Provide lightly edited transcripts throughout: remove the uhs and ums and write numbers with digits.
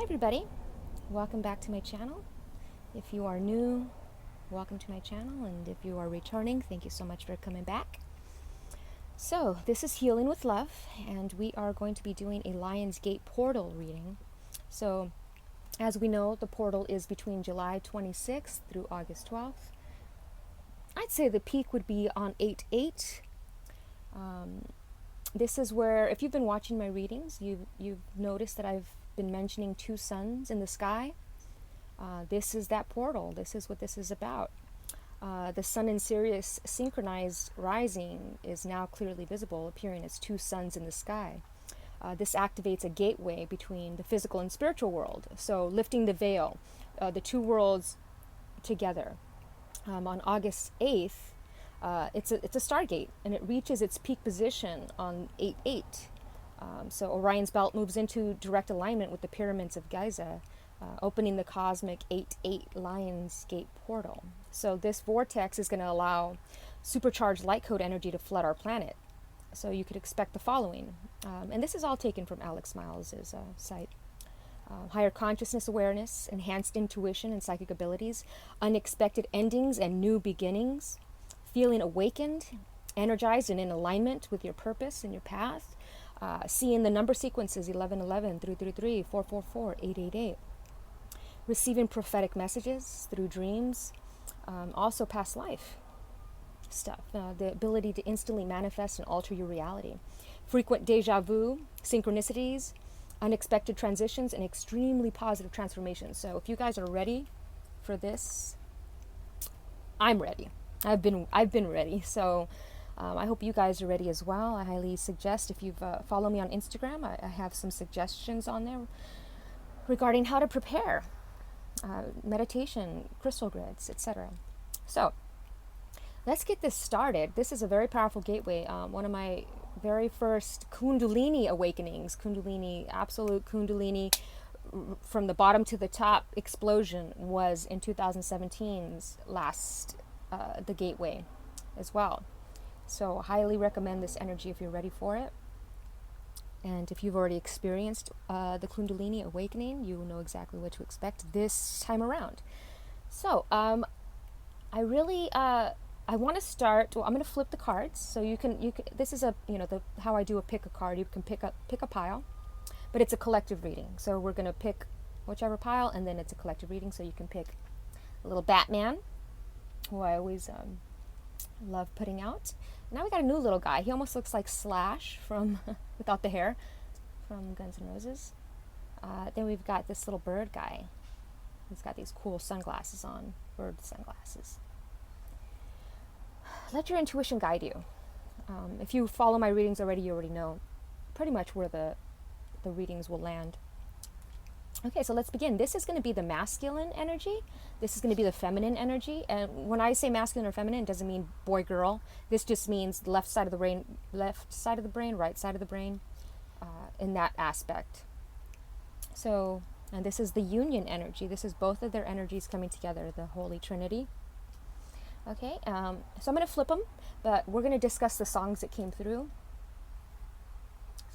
everybody, welcome back to my channel. If you are new, welcome to my channel, and if you are returning, thank you so much for coming back. So this is Healing with Love, and we are going to be doing a Lion's Gate portal reading. So as we know, the portal is between July 26th through August 12th. I'd say the peak would be on 8/8. This is where, if you've been watching my readings, you've noticed that I've been mentioning two suns in the sky. This is that portal. This is what this is about. The sun in Sirius synchronized rising is now clearly visible, appearing as two suns in the sky. This activates a gateway between the physical and spiritual world, so lifting the veil, the two worlds together. On August 8th, it's a stargate, and it reaches its peak position on 8/8. So Orion's belt moves into direct alignment with the pyramids of Giza, opening the cosmic 8/8 Lion's Gate portal. So this vortex is going to allow supercharged light code energy to flood our planet. So you could expect the following. And this is all taken from Alex Miles' site. Higher consciousness awareness, enhanced intuition and psychic abilities, unexpected endings and new beginnings, feeling awakened, energized and in alignment with your purpose and your path, seeing the number sequences 1111, 333, 444, 888, receiving prophetic messages through dreams, also past life stuff, the ability to instantly manifest and alter your reality, frequent deja vu, synchronicities, unexpected transitions, and extremely positive transformations. So if you guys are ready for this, I'm ready. I've been ready. So I hope you guys are ready as well. I highly suggest, if you've followed me on Instagram, I have some suggestions on there regarding how to prepare, meditation, crystal grids, etc. So let's get this started. This is a very powerful gateway. One of my very first Kundalini awakenings, absolute Kundalini, from the bottom to the top explosion, was in 2017's last, the gateway as well. So highly recommend this energy if you're ready for it. And if you've already experienced the Kundalini awakening, you will know exactly what to expect this time around. So I want to start. Well, I'm going to flip the cards, so you can. This is how I do a pick a card. You can pick a pile, but it's a collective reading. So we're going to pick whichever pile, and then it's a collective reading. So you can pick a little Batman, who I always love putting out. Now we got a new little guy. He almost looks like Slash from without the hair, from Guns N' Roses. Then we've got this little bird guy. He's got these cool sunglasses on, bird sunglasses. Let your intuition guide you. If you follow my readings already, you already know pretty much where the readings will land. Okay, so let's begin. This is going to be the masculine energy. This is going to be the feminine energy. And when I say masculine or feminine, it doesn't mean boy, girl. This just means left side of the brain, right side of the brain, in that aspect. So, and this is the union energy. This is both of their energies coming together, the Holy Trinity. Okay, so I'm going to flip them, but we're going to discuss the songs that came through.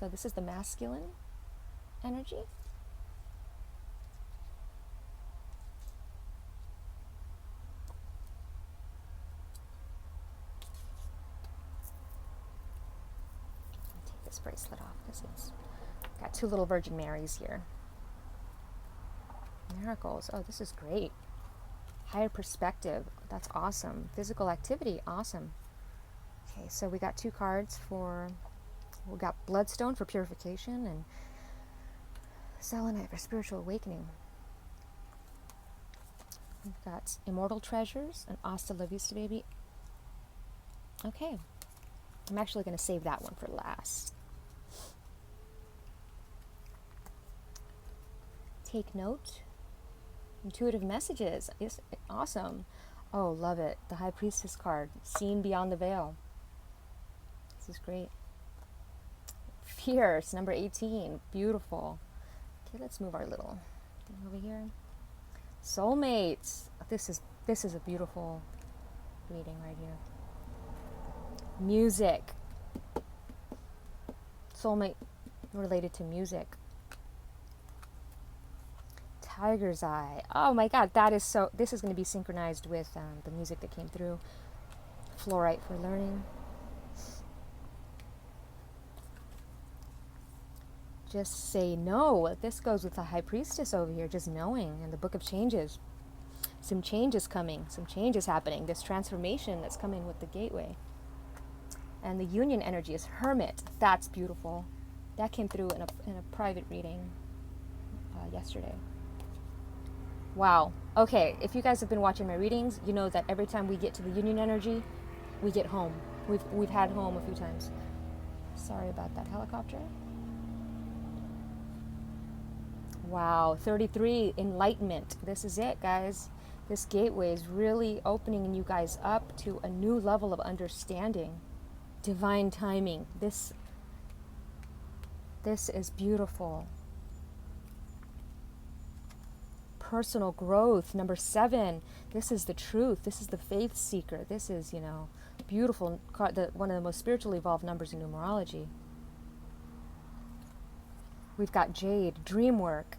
So this is the masculine energy. Take this bracelet off because it's got two little Virgin Marys here. Miracles. Oh, this is great. Higher perspective. That's awesome. Physical activity. Awesome. Okay, so we got two cards we got Bloodstone for purification and Selenite for spiritual awakening. We've got Immortal Treasures and Hasta La Vista Baby. Okay. I'm actually going to save that one for last. Take note. Intuitive messages. Yes, awesome. Oh, love it. The High Priestess card. Seen beyond the veil. This is great. Fierce, number 18. Beautiful. Okay, let's move our little thing over here. Soulmates. This is a beautiful reading right here. Music. Soulmate related to music. Tiger's Eye. Oh my God, that is so, this is going to be synchronized with the music that came through. Fluorite for learning. Just say no. This goes with the High Priestess over here, just knowing, and the Book of Changes. Some change is coming, some change is happening. This transformation that's coming with the gateway. And the union energy is Hermit. That's beautiful. That came through in a private reading yesterday. Wow. Okay, if you guys have been watching my readings, you know that every time we get to the union energy, we get home. We've had home a few times. Sorry about that helicopter. Wow, 33, enlightenment. This is it, guys. This gateway is really opening you guys up to a new level of understanding. Divine timing. This is beautiful. Personal growth. Number 7. This is the truth. This is the faith seeker. This is, beautiful. One of the most spiritually evolved numbers in numerology. We've got Jade, dream work.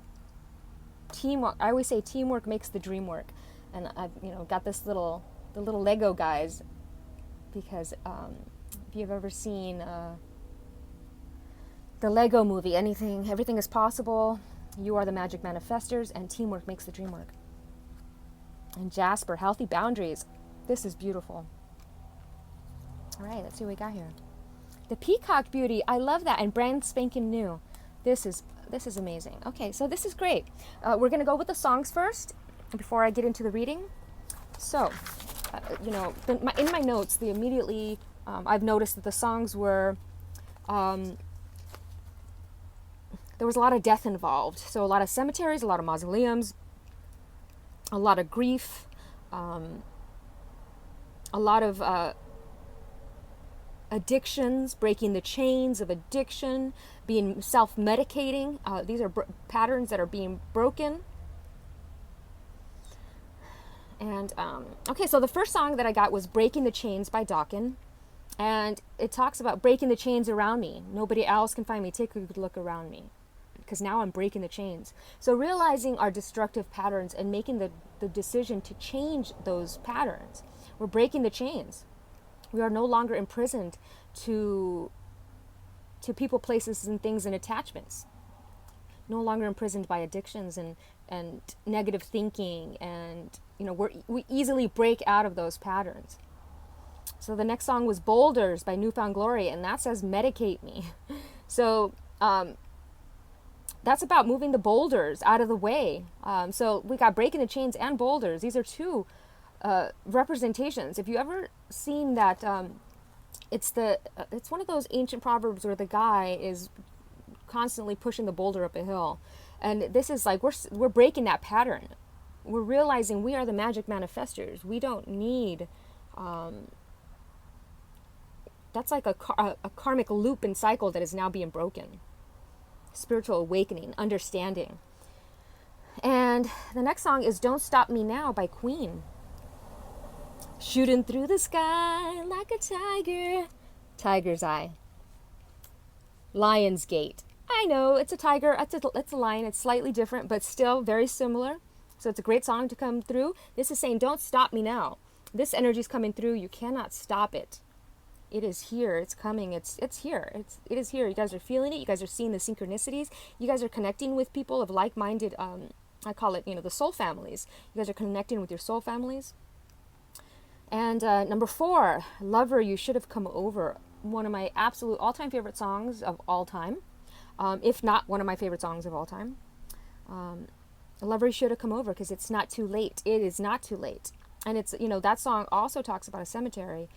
Teamwork. I always say teamwork makes the dream work. And I've, got the little Lego guys, because if you've ever seen the Lego movie, everything is possible. You are the magic manifestors, and teamwork makes the dream work. And Jasper, healthy boundaries. This is beautiful. All right, let's see what we got here. The Peacock Beauty. I love that. And brand spanking new. This is amazing. Okay, so this is great. We're going to go with the songs first before I get into the reading. So, in my notes, I've noticed that the songs were, there was a lot of death involved. So a lot of cemeteries, a lot of mausoleums, a lot of grief, a lot of addictions, breaking the chains of addiction, being self-medicating. These are patterns that are being broken. And, okay, so the first song that I got was Breaking the Chains by Dawkins. And it talks about breaking the chains around me. Nobody else can find me. Take a good look around me, because now I'm breaking the chains. So realizing our destructive patterns and making the decision to change those patterns. We're breaking the chains. We are no longer imprisoned to people, places, and things and attachments. No longer imprisoned by addictions and negative thinking, and we easily break out of those patterns. So the next song was Boulders by Newfound Glory, and that says medicate me. So that's about moving the boulders out of the way. So we got breaking the chains and boulders. These are two representations. If you ever seen that, it's one of those ancient proverbs where the guy is constantly pushing the boulder up a hill, and this is like we're breaking that pattern. We're realizing we are the magic manifestors. We don't need that's like a karmic loop and cycle that is now being broken. Spiritual awakening, understanding. And the next song is Don't Stop Me Now by Queen. Shooting through the sky like a tiger. Tiger's Eye. Lion's Gate. I know, it's a tiger, it's a lion, it's slightly different, but still very similar. So it's a great song to come through. This is saying, don't stop me now. This energy is coming through. You cannot stop it. It is here. It's coming. It's here. It is here. You guys are feeling it. You guys are seeing the synchronicities. You guys are connecting with people of like-minded, I call it, the soul families. You guys are connecting with your soul families. And number 4, Lover, You Should Have Come Over. One of my absolute all-time favorite songs of all time. If not one of my favorite songs of all time. Lover, You Should Have Come Over, because it's not too late. It is not too late. And it's, that song also talks about a cemetery.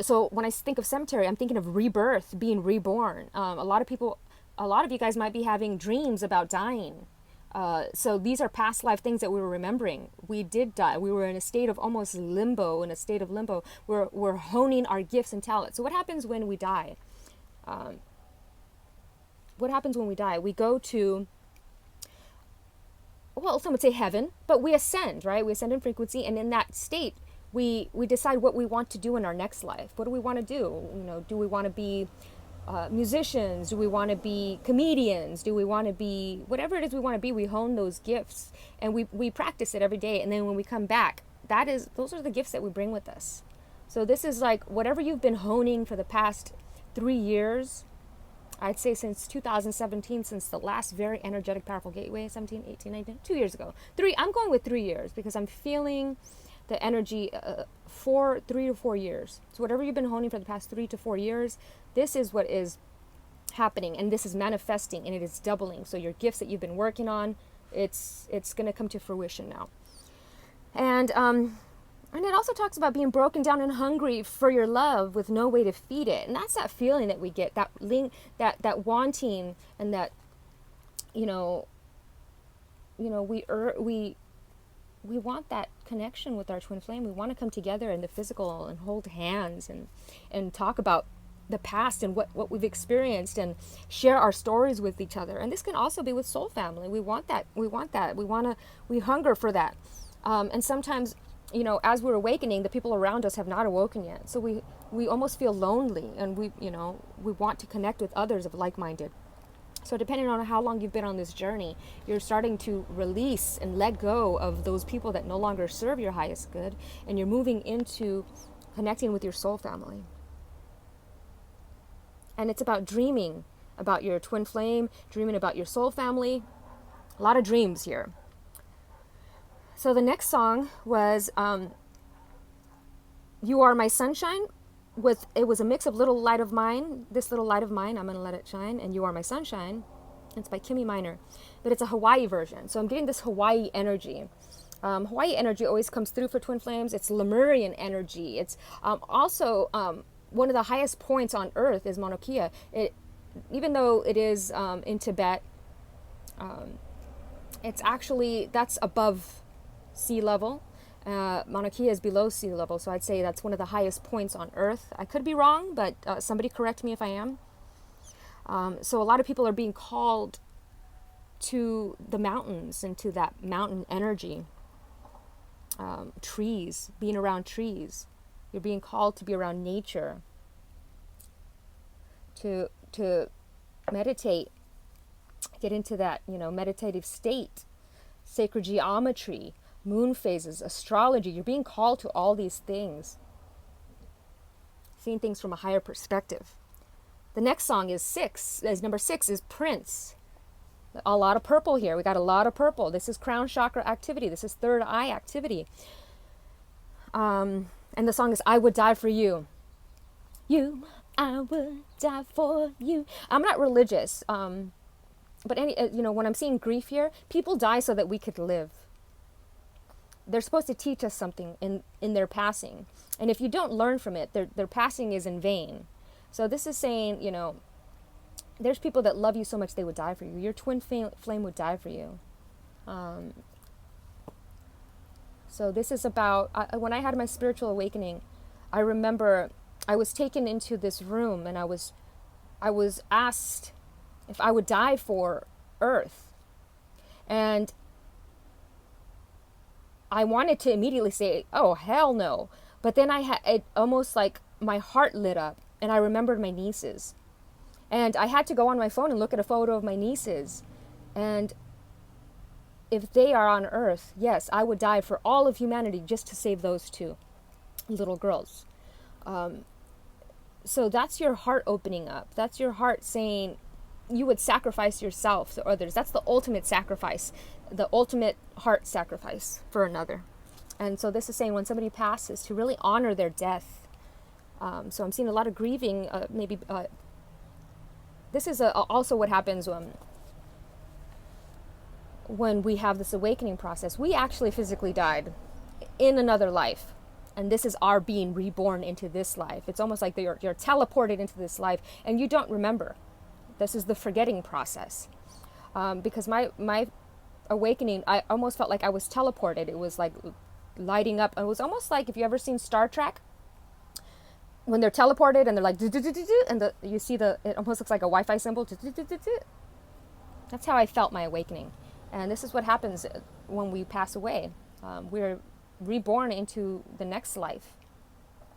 So when I think of cemetery, I'm thinking of rebirth, being reborn. A lot of you guys might be having dreams about dying. So these are past life things that we were remembering. We did die. We were in a state of almost limbo, We're honing our gifts and talents. So what happens when we die? We go to, well, some would say heaven, but we ascend, right? We ascend in frequency, and in that state, we decide what we want to do in our next life. What do we want to do? Do we want to be musicians? Do we want to be comedians? Do we want to be whatever it is we want to be? We hone those gifts and we practice it every day. And then when we come back, those are the gifts that we bring with us. So this is like whatever you've been honing for the past 3 years. I'd say since 2017, since the last very energetic, powerful gateway, 17, 18, 19, 2 years ago. I'm going with 3 years because I'm feeling the energy 3 to 4 years. So whatever you've been honing for the past 3 to 4 years, this is what is happening, and this is manifesting, and it is doubling. So your gifts that you've been working on, it's going to come to fruition now. And it also talks about being broken down and hungry for your love with no way to feed it. And that's that feeling that we get, that wanting, and that, we want that connection with our twin flame. We want to come together in the physical and hold hands and talk about the past and what we've experienced and share our stories with each other. And this can also be with soul family. We want that. We hunger for that. And sometimes, as we're awakening, the people around us have not awoken yet. So we almost feel lonely, and we want to connect with others of like-minded. So depending on how long you've been on this journey, you're starting to release and let go of those people that no longer serve your highest good, and you're moving into connecting with your soul family. And it's about dreaming about your twin flame, dreaming about your soul family. A lot of dreams here. So the next song was You Are My Sunshine. It was a mix of Little Light of Mine, This Little Light of Mine, I'm Gonna Let It Shine, and You Are My Sunshine. It's by Kimmy Minor, but it's a Hawaii version. So I'm getting this Hawaii energy. Hawaii energy always comes through for twin flames. It's Lemurian energy. It's also one of the highest points on earth is Mauna Kea. Even though it is in Tibet, that's above sea level. Mauna Kea is below sea level, so I'd say that's one of the highest points on earth. I could be wrong, but somebody correct me if I am. So a lot of people are being called to the mountains and to that mountain energy. Trees, being around trees. You're being called to be around nature, to meditate, get into that meditative state, sacred geometry, moon phases, astrology. You're being called to all these things, seeing things from a higher perspective. The next song is number 6 is Prince. A lot of purple here. We got a lot of purple. This is crown chakra activity. This is third eye activity. And the song is I Would Die For You. I would die for you. I'm not religious. But when I'm seeing grief here, people die so that we could live. They're supposed to teach us something in their passing. And if you don't learn from it, their passing is in vain. So this is saying, there's people that love you so much they would die for you. Your twin flame would die for you. So this is about, when I had my spiritual awakening, I remember I was taken into this room and I was asked if I would die for Earth. And I wanted to immediately say, oh, hell no. But then it almost like my heart lit up and I remembered my nieces. And I had to go on my phone and look at a photo of my nieces. And if they are on Earth, yes, I would die for all of humanity just to save those 2 little girls. So that's your heart opening up. That's your heart saying you would sacrifice yourself to others. That's the ultimate sacrifice, the ultimate heart sacrifice for another. And so this is saying when somebody passes, to really honor their death. So I'm seeing a lot of grieving, this is also what happens when we have this awakening process. We actually physically died in another life. And this is our being reborn into this life. It's almost like you're teleported into this life and you don't remember. This is the forgetting process. Because my awakening, I almost felt like I was teleported. It was like lighting up. It was almost like, if you ever seen Star Trek, when they're teleported and they're like, and you see it almost looks like a Wi-Fi symbol. That's how I felt my awakening. And this is what happens when we pass away. We're reborn into the next life.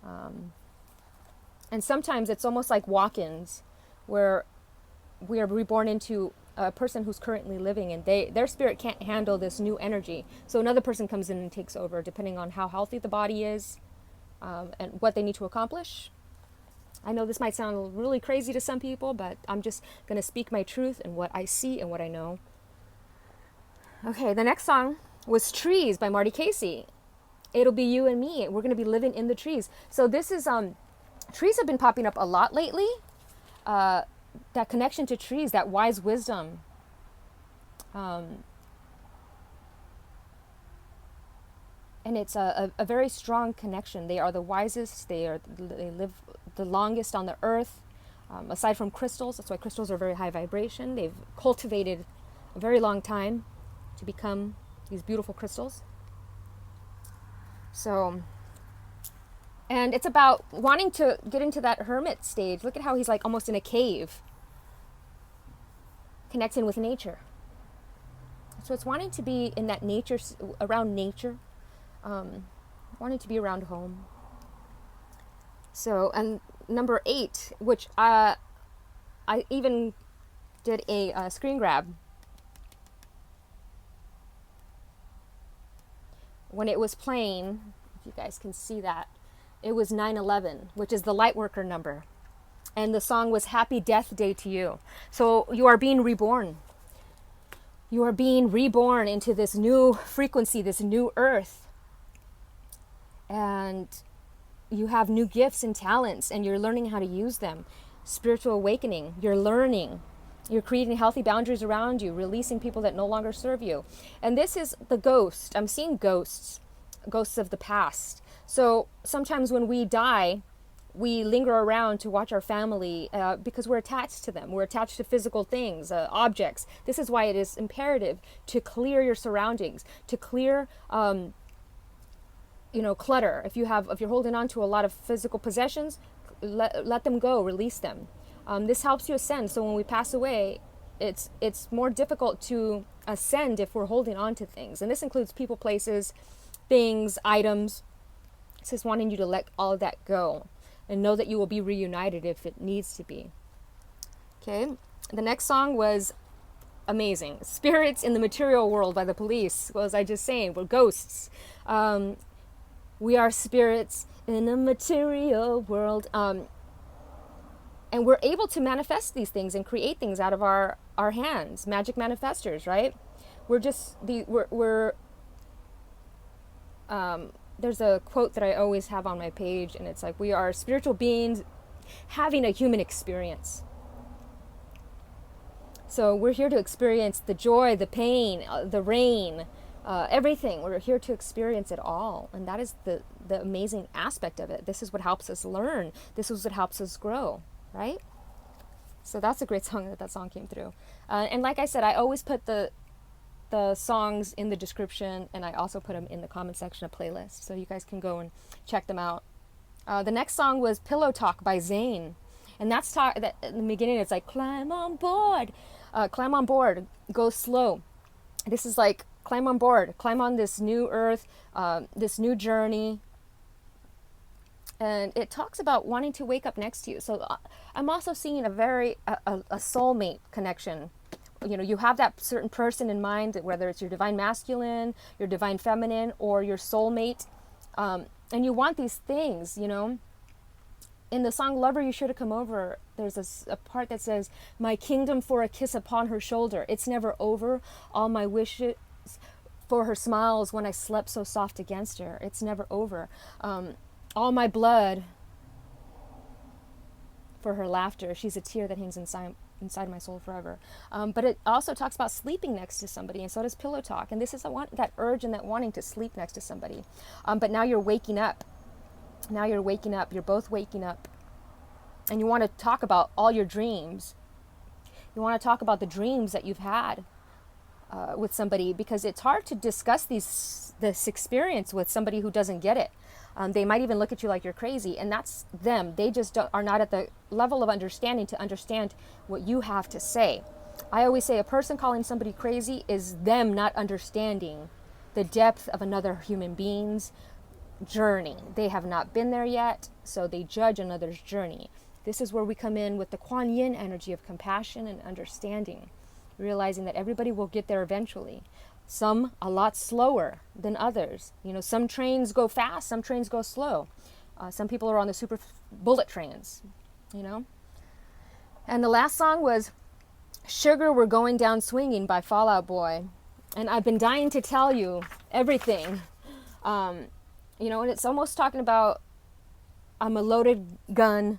And sometimes it's almost like walk-ins. where we are reborn into a person who's currently living, and their spirit can't handle this new energy. So another person comes in and takes over, depending on how healthy the body is, and what they need to accomplish. I know this might sound really crazy to some people, but I'm just going to speak my truth and what I see and what I know. Okay, the next song was Trees by Marty Casey. It'll be you and me. We're going to be living in the trees. So this is, trees have been popping up a lot lately. That connection to trees, that wise wisdom. And it's a very strong connection. They are the wisest. They live the longest on the earth, aside from crystals. That's why crystals are very high vibration. They've cultivated a very long time to become these beautiful crystals. So, and it's about wanting to get into that hermit stage. Look at how he's like almost in a cave, connecting with nature. So it's wanting to be in that nature, around nature, wanting to be around home. So, and number 8, which I even did a screen grab. When it was playing, if you guys can see that, it was 9/11, which is the Lightworker number. And the song was Happy Death Day to You. So you are being reborn. You are being reborn into this new frequency, this new earth. And you have new gifts and talents, and you're learning how to use them. Spiritual awakening, you're learning. You're creating healthy boundaries around you, releasing people that no longer serve you. And this is the ghost. I'm seeing ghosts of the past. So sometimes when we die, we linger around to watch our family because we're attached to them. We're attached to physical things, objects. This is why it is imperative to clear your surroundings, to clear clutter. If you're holding on to a lot of physical possessions, let them go, release them. This helps you ascend. So when we pass away, it's more difficult to ascend if we're holding on to things. And this includes people, places, things, items. It's just wanting you to let all of that go and know that you will be reunited if it needs to be. Okay. The next song was amazing. Spirits in the Material World by The Police. What was I just saying? We're ghosts. We are spirits in a material world. And we're able to manifest these things and create things out of our hands. Magic manifestors, right? There's a quote that I always have on my page, and it's like, we are spiritual beings having a human experience. So we're here to experience the joy, the pain, the rain, everything. We're here to experience it all. And that is the amazing aspect of it. This is what helps us learn. This is what helps us grow. Right? So that's a great song that song came through. And like I said, I always put the songs in the description, and I also put them in the comment section of playlist, so you guys can go and check them out. The next song was Pillow Talk by Zayn. And that in the beginning, it's like, climb on board, go slow. This is like, climb on board, climb on this new earth, this new journey. And it talks about wanting to wake up next to you. So I'm also seeing a soulmate connection. You have that certain person in mind, whether it's your divine masculine, your divine feminine, or your soulmate. And you want these things, In the song Lover, You Should Have Come Over, there's a part that says, my kingdom for a kiss upon her shoulder. It's never over. All my wishes for her smiles when I slept so soft against her. It's never over. All my blood for her laughter. She's a tear that hangs inside my soul forever. But it also talks about sleeping next to somebody, and so does Pillow Talk. And this is that urge and that wanting to sleep next to somebody. But now you're waking up. You're both waking up. And you want to talk about all your dreams. You want to talk about the dreams that you've had with somebody, because it's hard to discuss this experience with somebody who doesn't get it. They might even look at you like you're crazy, and that's them. They just are not at the level of understanding to understand what you have to say. I always say a person calling somebody crazy is them not understanding the depth of another human being's journey. They have not been there yet, so they judge another's journey. This is where we come in with the Kuan Yin energy of compassion and understanding, realizing that everybody will get there eventually. Some a lot slower than others. Some trains go fast, some trains go slow. Some people are on the super bullet trains, And the last song was Sugar We're Going Down Swinging by Fall Out Boy. And I've been dying to tell you everything. And it's almost talking about I'm a loaded gun.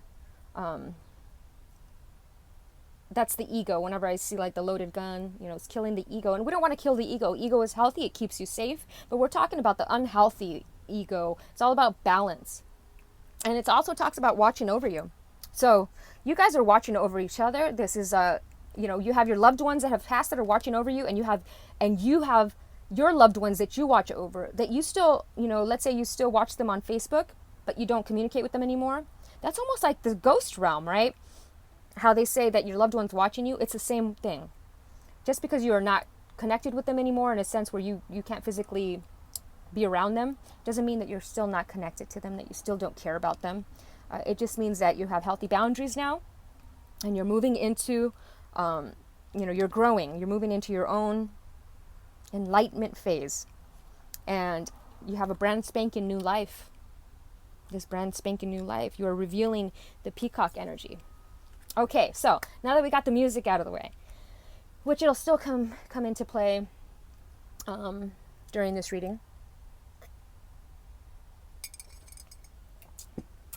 That's the ego. Whenever I see like the loaded gun, it's killing the ego. And we don't want to kill the ego. Ego is healthy. It keeps you safe. But we're talking about the unhealthy ego. It's all about balance. And it also talks about watching over you. So you guys are watching over each other. This is, you have your loved ones that have passed that are watching over you. And you have your loved ones that you watch over. That you still, let's say you still watch them on Facebook, but you don't communicate with them anymore. That's almost like the ghost realm, right? How they say that your loved one's watching you, it's the same thing. Just because you are not connected with them anymore in a sense where you can't physically be around them, doesn't mean that you're still not connected to them, that you still don't care about them. It just means that you have healthy boundaries now, and you're moving into, you're growing. You're moving into your own enlightenment phase. And you have a brand spanking new life. This brand spanking new life. You are revealing the peacock energy. Okay, so now that we got the music out of the way, which it'll still come into play during this reading.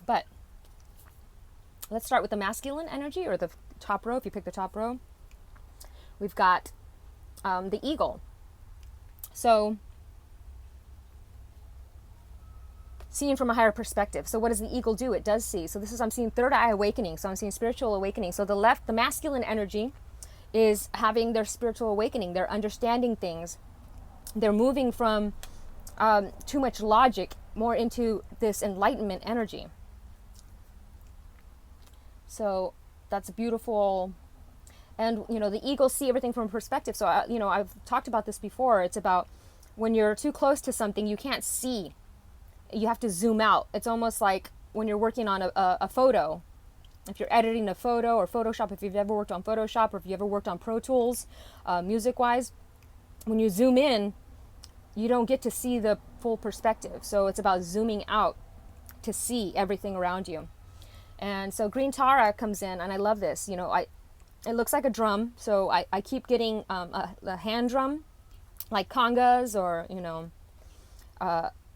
But let's start with the masculine energy, or the top row, if you pick the top row. We've got the eagle. So seeing from a higher perspective. So what does the eagle do? It does see. So I'm seeing third eye awakening. So I'm seeing spiritual awakening. So the masculine energy is having their spiritual awakening. They're understanding things. They're moving from too much logic more into this enlightenment energy. So that's beautiful. And, the eagles see everything from a perspective. So, I've talked about this before. It's about when you're too close to something, you can't see. You have to zoom out. It's almost like when you're working on a photo. If you're editing a photo or Photoshop, if you've ever worked on Photoshop or if you ever worked on Pro Tools, music-wise, when you zoom in, you don't get to see the full perspective. So it's about zooming out to see everything around you. And so green Tara comes in, and I love this. It looks like a drum, so I keep getting a hand drum, like congas, or,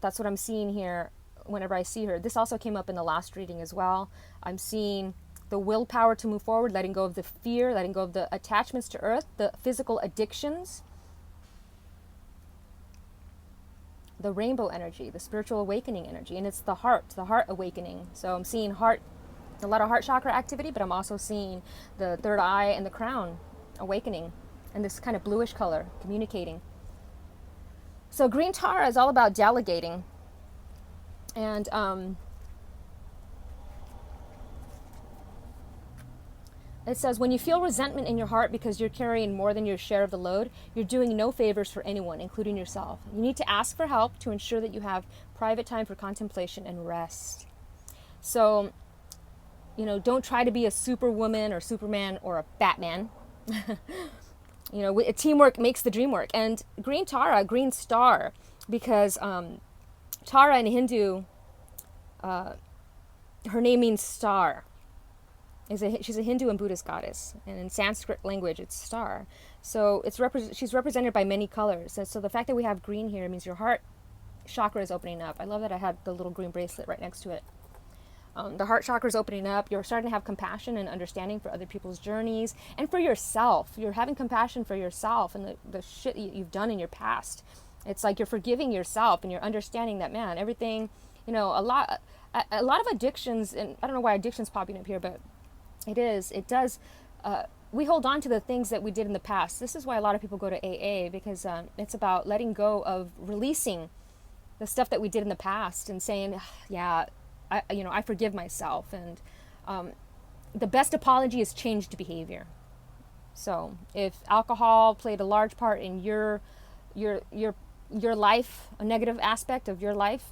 that's what I'm seeing here whenever I see her. This also came up in the last reading as well. I'm seeing the willpower to move forward, letting go of the fear, letting go of the attachments to earth, the physical addictions, the rainbow energy, the spiritual awakening energy, and it's the heart awakening. So I'm seeing a lot of heart chakra activity, but I'm also seeing the third eye and the crown awakening, and this kind of bluish color communicating. So green Tara is all about delegating. And it says, when you feel resentment in your heart because you're carrying more than your share of the load, you're doing no favors for anyone, including yourself. You need to ask for help to ensure that you have private time for contemplation and rest. So, don't try to be a superwoman or Superman or a Batman. Teamwork makes the dream work. And green Tara, green star, because Tara in Hindu, her name means star. She's a Hindu and Buddhist goddess, and in Sanskrit language, it's star. So she's represented by many colors. And so the fact that we have green here means your heart chakra is opening up. I love that I had the little green bracelet right next to it. The heart chakra is opening up. You're starting to have compassion and understanding for other people's journeys and for yourself. You're having compassion for yourself and the shit you've done in your past. It's like you're forgiving yourself and you're understanding that, man, everything, a lot of addictions, and I don't know why addiction's popping up here, but it does, we hold on to the things that we did in the past. This is why a lot of people go to AA, because it's about letting go of releasing the stuff that we did in the past and saying, yeah, I forgive myself. And the best apology is changed behavior. So if alcohol played a large part in your life, a negative aspect of your life,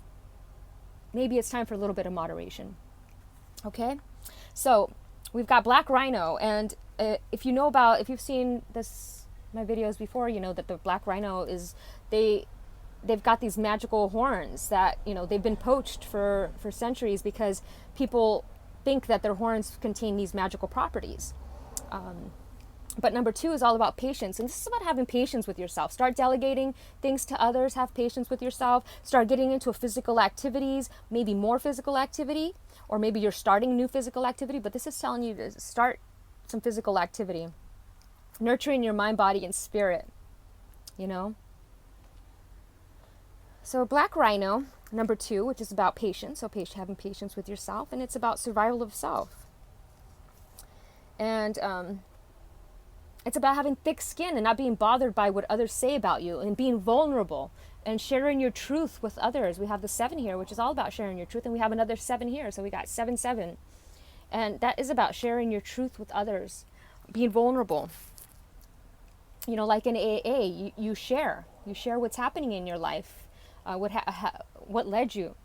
maybe it's time for a little bit of moderation. Okay? So we've got black rhino, and if you've seen my videos before, you know that the black rhino they've got these magical horns that, you know, they've been poached for centuries because people think that their horns contain these magical properties. But number 2 is all about patience. And this is about having patience with yourself. Start delegating things to others. Have patience with yourself. Start getting into physical activities, maybe more physical activity, or maybe you're starting new physical activity. But this is telling you to start some physical activity. Nurturing your mind, body, and spirit, you know. So black rhino, number 2, which is about patience. So having patience with yourself. And it's about survival of self. And it's about having thick skin and not being bothered by what others say about you, and being vulnerable and sharing your truth with others. We have the 7 here, which is all about sharing your truth. And we have another 7 here. So we got 7, 7. And that is about sharing your truth with others, being vulnerable. You know, like in AA, you share what's happening in your life, what led you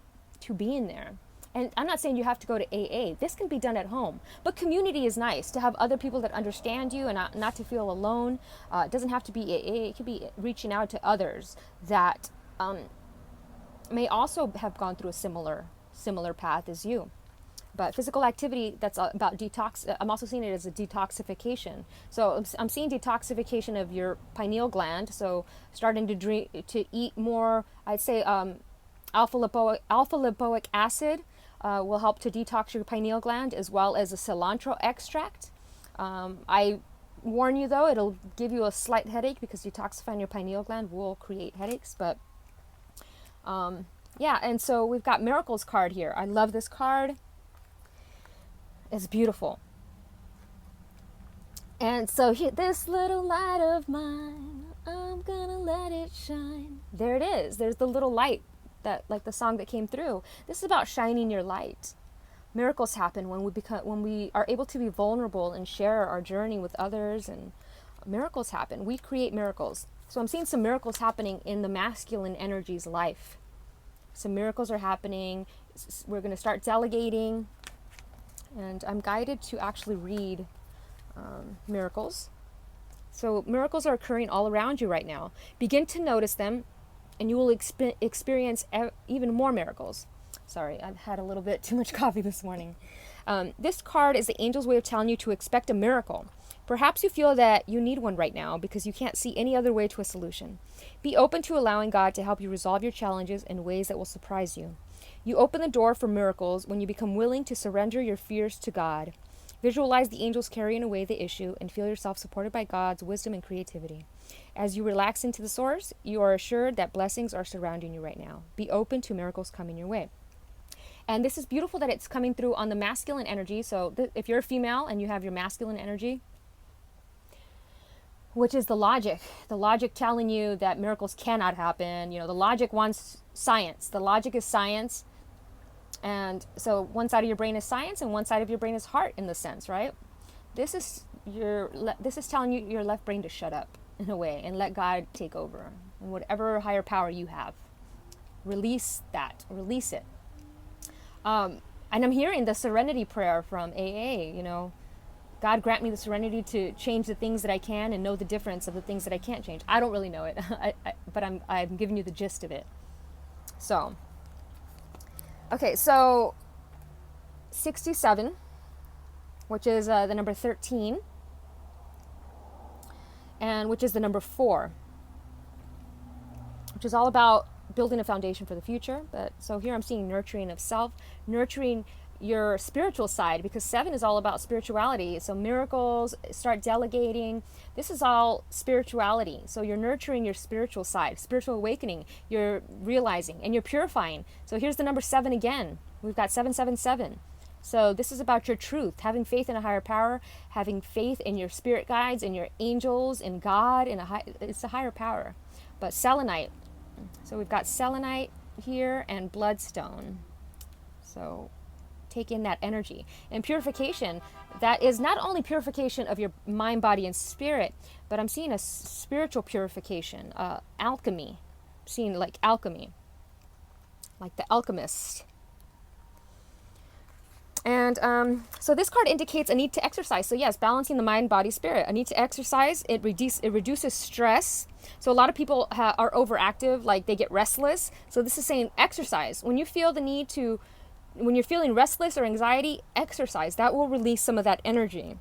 to being there. And I'm not saying you have to go to AA. This can be done at home. But community is nice, to have other people that understand you and not to feel alone. It doesn't have to be AA. It could be reaching out to others that may also have gone through a similar path as you. But physical activity, that's about detox. I'm also seeing it as a detoxification. So I'm seeing detoxification of your pineal gland. So starting to eat more, I'd say alpha lipoic acid will help to detox your pineal gland, as well as a cilantro extract. I warn you though, it'll give you a slight headache because detoxifying your pineal gland will create headaches. But yeah, and so we've got Miracles card here. I love this card. It's beautiful. And so this little light of mine, I'm gonna let it shine. There it is. There's the little light, that like the song that came through. This is about shining your light. Miracles happen when we are able to be vulnerable and share our journey with others, and miracles happen. We create miracles. So I'm seeing some miracles happening in the masculine energy's life. Some miracles are happening. We're going to start delegating. And I'm guided to actually read miracles. So miracles are occurring all around you right now. Begin to notice them, and you will experience even more miracles. Sorry, I've had a little bit too much coffee this morning. This card is the angel's way of telling you to expect a miracle. Perhaps you feel that you need one right now because you can't see any other way to a solution. Be open to allowing God to help you resolve your challenges in ways that will surprise you. You open the door for miracles when you become willing to surrender your fears to God. Visualize the angels carrying away the issue and feel yourself supported by God's wisdom and creativity. As you relax into the source, you are assured that blessings are surrounding you right now. Be open to miracles coming your way. And this is beautiful that it's coming through on the masculine energy. So if you're a female and you have your masculine energy, which is the logic telling you that miracles cannot happen. You know, the logic wants science. The logic is science. And so one side of your brain is science and one side of your brain is heart, in the sense, right? This is telling you your left brain to shut up in a way and let God take over, and whatever higher power you have. Release it. And I'm hearing the serenity prayer from AA, you know, God grant me the serenity to change the things that I can and know the difference of the things that I can't change. I don't really know it, but I'm giving you the gist of it. So, okay, so 67, which is the number 13, and which is the number 4, which is all about building a foundation for the future. But so here I'm seeing nurturing of self, nurturing your spiritual side, because 7 is all about spirituality. So miracles, start delegating. This is all spirituality. So you're nurturing your spiritual side, spiritual awakening. You're realizing and you're purifying. So here's the number 7 again. We've got 777. So this is about your truth, having faith in a higher power, having faith in your spirit guides and your angels and God. It's a higher power. But selenite. So we've got selenite here and bloodstone. So take in that energy. And purification, that is not only purification of your mind, body, and spirit, but I'm seeing a spiritual purification, alchemy. I'm seeing like alchemy, like the alchemist. And so this card indicates a need to exercise. So yes, balancing the mind, body, spirit. A need to exercise. It reduces stress. So a lot of people are overactive, like they get restless. So this is saying exercise. When you feel the need to, when you're feeling restless or anxiety, exercise. That will release some of that energy.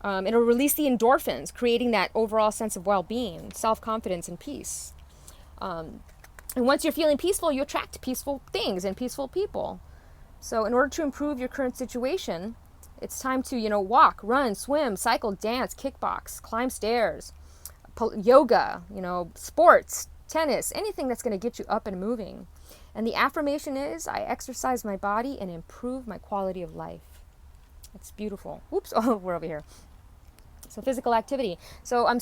It'll release the endorphins, creating that overall sense of well-being, self-confidence, and peace. And once you're feeling peaceful, you attract peaceful things and peaceful people. So in order to improve your current situation, it's time to, walk, run, swim, cycle, dance, kickbox, climb stairs, yoga, sports, tennis, anything that's going to get you up and moving. And the affirmation is, I exercise my body and improve my quality of life. That's beautiful. Oops, oh, we're over here. So physical activity. So I'm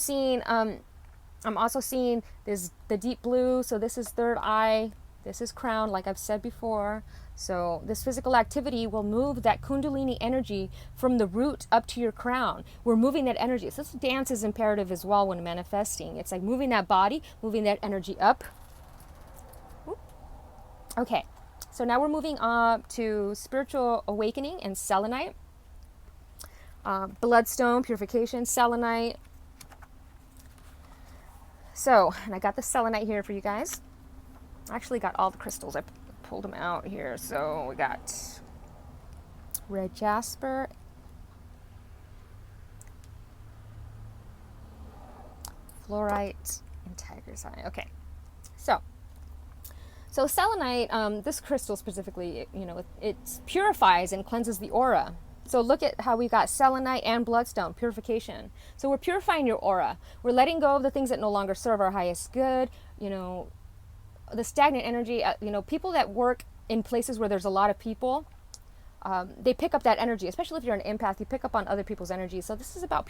also seeing the deep blue. So this is third eye. This is crown, like I've said before. So this physical activity will move that kundalini energy from the root up to your crown. We're moving that energy. So this dance is imperative as well when manifesting. It's like moving that body, moving that energy up. Okay, so now we're moving up to spiritual awakening and selenite. Bloodstone, purification, selenite. So, and I got the selenite here for you guys. I actually got all the crystals. I pulled them out here. So we got red jasper, fluorite, and tiger's eye. Okay, so selenite, this crystal specifically, it purifies and cleanses the aura. So look at how we got selenite and bloodstone, purification. So we're purifying your aura. We're letting go of the things that no longer serve our highest good, the stagnant energy. People that work in places where there's a lot of people, they pick up that energy, especially if you're an empath, you pick up on other people's energy. So this is about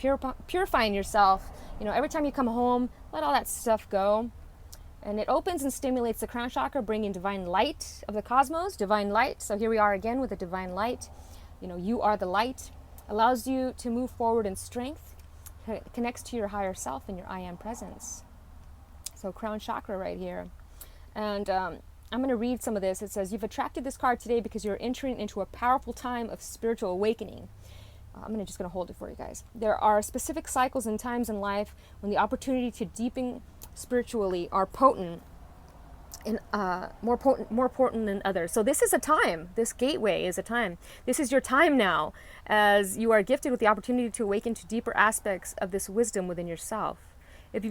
purifying yourself. Every time you come home, let all that stuff go. And it opens and stimulates the crown chakra, bringing divine light of the cosmos, divine light. So here we are again with the divine light. You are the light. Allows you to move forward in strength, connects to your higher self and your I am presence. So crown chakra right here. And I'm going to read some of this. It says, you've attracted this card today because you're entering into a powerful time of spiritual awakening. I'm just going to hold it for you guys. There are specific cycles and times in life when the opportunity to deepen spiritually are potent and more potent than others. So this is a time. This gateway is a time. This is your time now, as you are gifted with the opportunity to awaken to deeper aspects of this wisdom within yourself. If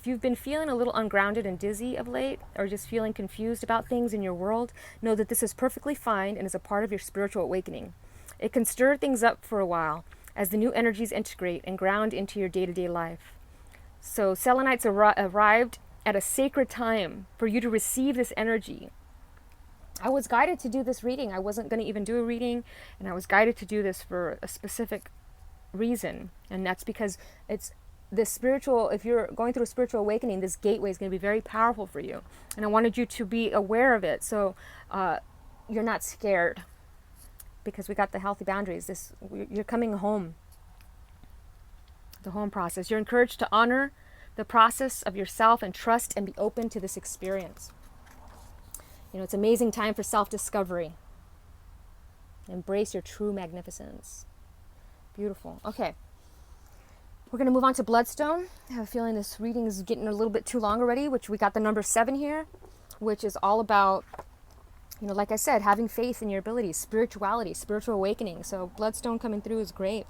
you've been feeling a little ungrounded and dizzy of late, or just feeling confused about things in your world, know that this is perfectly fine and is a part of your spiritual awakening. It can stir things up for a while as the new energies integrate and ground into your day-to-day life. So selenites arrived at a sacred time for you to receive this energy. I was guided to do this reading. I wasn't going to even do a reading, and I was guided to do this for a specific reason. And that's because it's this spiritual, if you're going through a spiritual awakening, this gateway is going to be very powerful for you. And I wanted you to be aware of it, so you're not scared, because we got the healthy boundaries. You're coming home. The home process. You're encouraged to honor the process of yourself and trust and be open to this experience. It's an amazing time for self-discovery. Embrace your true magnificence. Beautiful. Okay. We're going to move on to bloodstone. I have a feeling this reading is getting a little bit too long already, which we got the number 7 here, which is all about, like I said, having faith in your abilities, spirituality, spiritual awakening. So bloodstone coming through is great.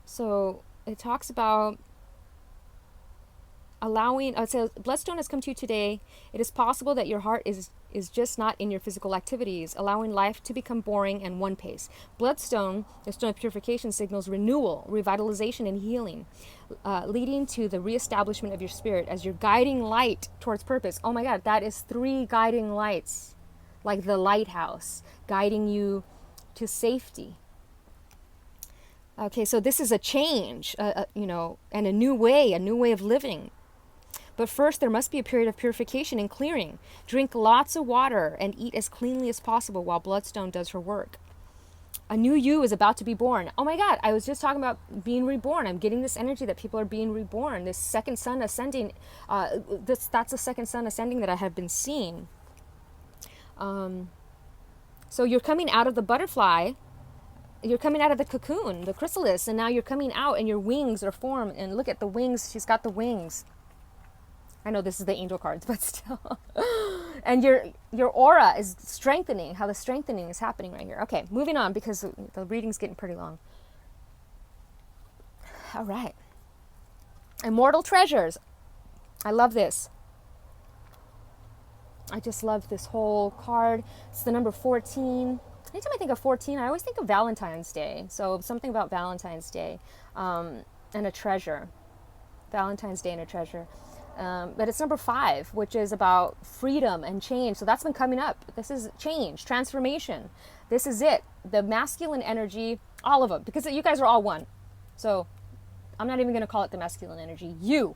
So it talks about allowing, it says, bloodstone has come to you today. It is possible that your heart is just not in your physical activities, allowing life to become boring and one pace. Bloodstone, the stone of purification, signals renewal, revitalization, and healing, leading to the reestablishment of your spirit as your guiding light towards purpose. Oh my God, that is 3 guiding lights, like the lighthouse, guiding you to safety. Okay, so this is a change, and a new way of living. But first, there must be a period of purification and clearing. Drink lots of water and eat as cleanly as possible while bloodstone does her work. A new you is about to be born. Oh my God, I was just talking about being reborn. I'm getting this energy that people are being reborn. This second sun ascending, that's the second sun ascending that I have been seeing. So you're coming out of the butterfly, you're coming out of the cocoon, the chrysalis, and now you're coming out and your wings are formed. And look at the wings. She's got the wings. I know this is the angel cards, but still. And your aura is strengthening, how the strengthening is happening right here. Okay, moving on because the reading's getting pretty long. All right. Immortal treasures. I love this. I just love this whole card. It's the number 14. Anytime I think of 14, I always think of Valentine's Day. So something about Valentine's Day and a treasure. Valentine's Day and a treasure. But it's number 5, which is about freedom and change. So that's been coming up. This is change, transformation. This is it. The masculine energy, all of them, because you guys are all one. So I'm not even going to call it the masculine energy. You,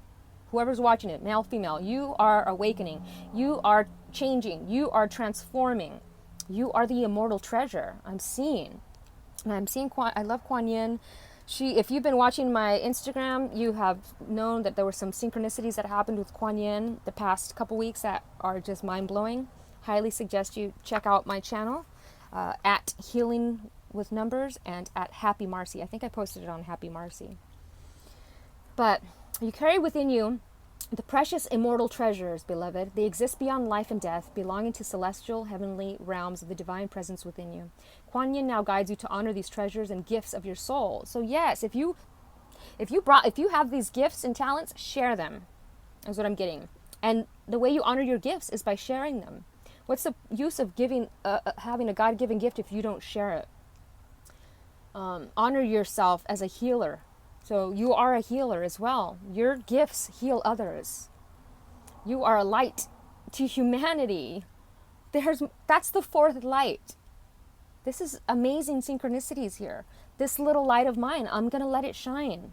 whoever's watching it, male, female, you are awakening. You are changing. You are transforming. You are the immortal treasure. I'm seeing. And I'm seeing, I love Kuan Yin. If you've been watching my Instagram, you have known that there were some synchronicities that happened with Kuan Yin the past couple weeks that are just mind-blowing. Highly suggest you check out my channel at Healing with Numbers and at HappyMarcy. I think I posted it on HappyMarcy. But you carry within you the precious immortal treasures, beloved. They exist beyond life and death, belonging to celestial, heavenly realms of the divine presence within you. Kuan Yin now guides you to honor these treasures and gifts of your soul. So yes, if you have these gifts and talents, share them. That's what I'm getting. And the way you honor your gifts is by sharing them. What's the use of having a God-given gift if you don't share it? Honor yourself as a healer. So you are a healer as well. Your gifts heal others. You are a light to humanity. That's the 4th light. This is amazing synchronicities here. This little light of mine, I'm going to let it shine.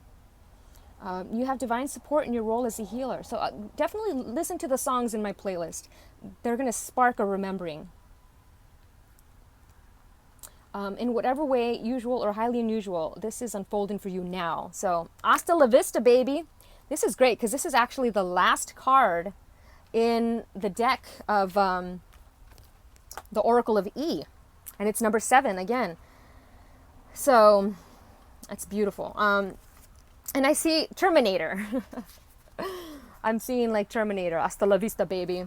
You have divine support in your role as a healer. So definitely listen to the songs in my playlist. They're going to spark a remembering. In whatever way, usual or highly unusual, this is unfolding for you now. So, hasta la vista, baby. This is great because this is actually the last card in the deck of the Oracle of E. And it's number 7 again. So, it's beautiful. And I see Terminator. I'm seeing like Terminator. Hasta la vista, baby.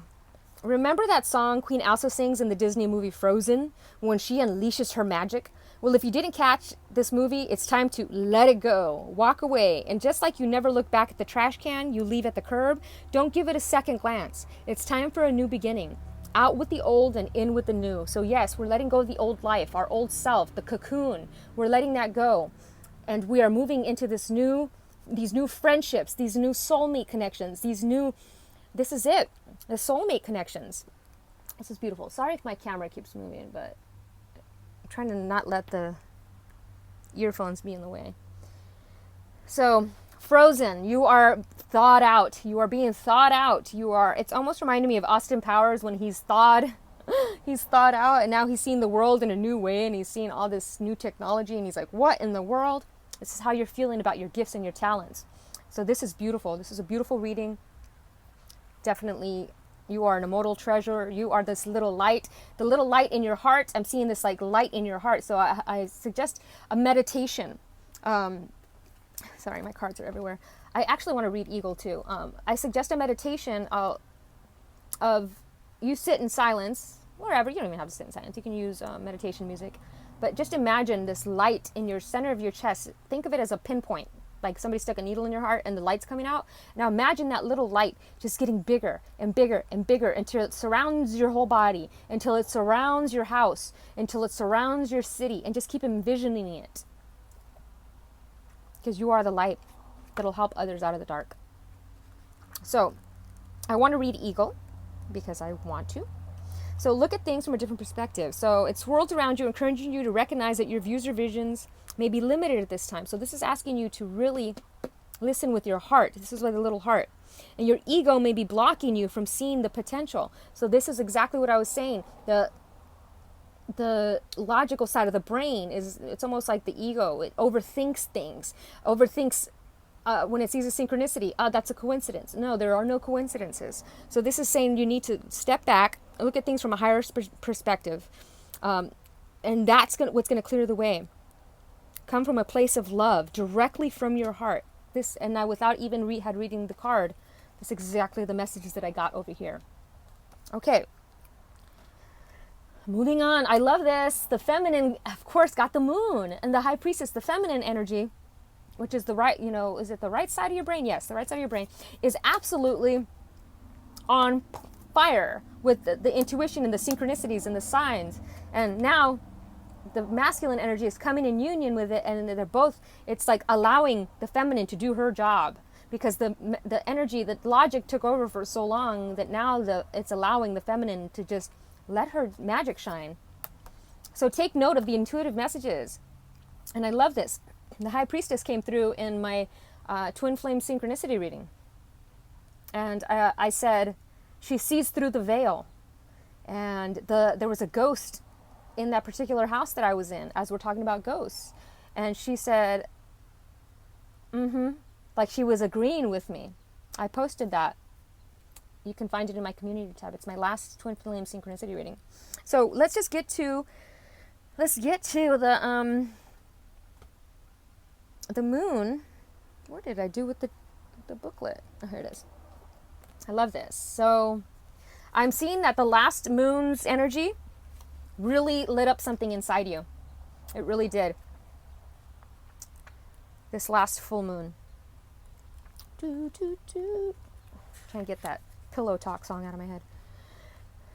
Remember that song Queen Elsa sings in the Disney movie Frozen when she unleashes her magic? Well, if you didn't catch this movie, it's time to let it go. Walk away. And just like you never look back at the trash can you leave at the curb, don't give it a second glance. It's time for a new beginning. Out with the old and in with the new. So yes, we're letting go of the old life, our old self, the cocoon. We're letting that go. And we are moving into these new friendships, these new soulmate connections, this is it. The soulmate connections. This is beautiful. Sorry if my camera keeps moving, but I'm trying to not let the earphones be in the way. So, Frozen, you are thawed out. You are being thawed out. It's almost reminding me of Austin Powers when he's thawed out, and now he's seeing the world in a new way, and he's seeing all this new technology, and he's like, what in the world? This is how you're feeling about your gifts and your talents. So this is beautiful. This is a beautiful reading. Definitely, you are an immortal treasure. You are this little light, the little light in your heart. I'm seeing this like light in your heart. So I suggest a meditation. Sorry, my cards are everywhere. I actually want to read Eagle too. I suggest a meditation of you sit in silence, wherever. You don't even have to sit in silence. You can use meditation music. But just imagine this light in your center of your chest. Think of it as a pinpoint. Like somebody stuck a needle in your heart and the light's coming out. Now imagine that little light just getting bigger and bigger and bigger until it surrounds your whole body, until it surrounds your house, until it surrounds your city, and just keep envisioning it. Because you are the light that'll help others out of the dark. So I want to read Eagle because I want to. So look at things from a different perspective. So it swirls around you, encouraging you to recognize that your views or visions may be limited at this time. So this is asking you to really listen with your heart. This is like a little heart. And your ego may be blocking you from seeing the potential. So this is exactly what I was saying. The logical side of the brain it's almost like the ego. It overthinks things. When it sees a synchronicity, that's a coincidence. No, there are no coincidences. So this is saying you need to step back, look at things from a higher perspective. And that's what's going to clear the way. Come from a place of love, directly from your heart. This, and now without even reading the card, that's exactly the messages that I got over here. Okay. Moving on. I love this. The feminine, of course, got the moon. And the high priestess, the feminine energy, which is the right, is it the right side of your brain? Yes, the right side of your brain is absolutely on fire with the intuition and the synchronicities and the signs. And now the masculine energy is coming in union with it, and they're both, it's like allowing the feminine to do her job, because the energy, the logic took over for so long that now it's allowing the feminine to just let her magic shine. So take note of the intuitive messages. And I love this. The high priestess came through in my twin flame synchronicity reading. And I said, she sees through the veil. And there was a ghost in that particular house that I was in, as we're talking about ghosts. And she said, like she was agreeing with me. I posted that. You can find it in my community tab. It's my last twin flame synchronicity reading. So let's get to the moon. What did I do with the booklet? Oh, here it is. I love this. So I'm seeing that the last moon's energy really lit up something inside you. It really did. This last full moon. Trying to get that pillow talk song out of my head.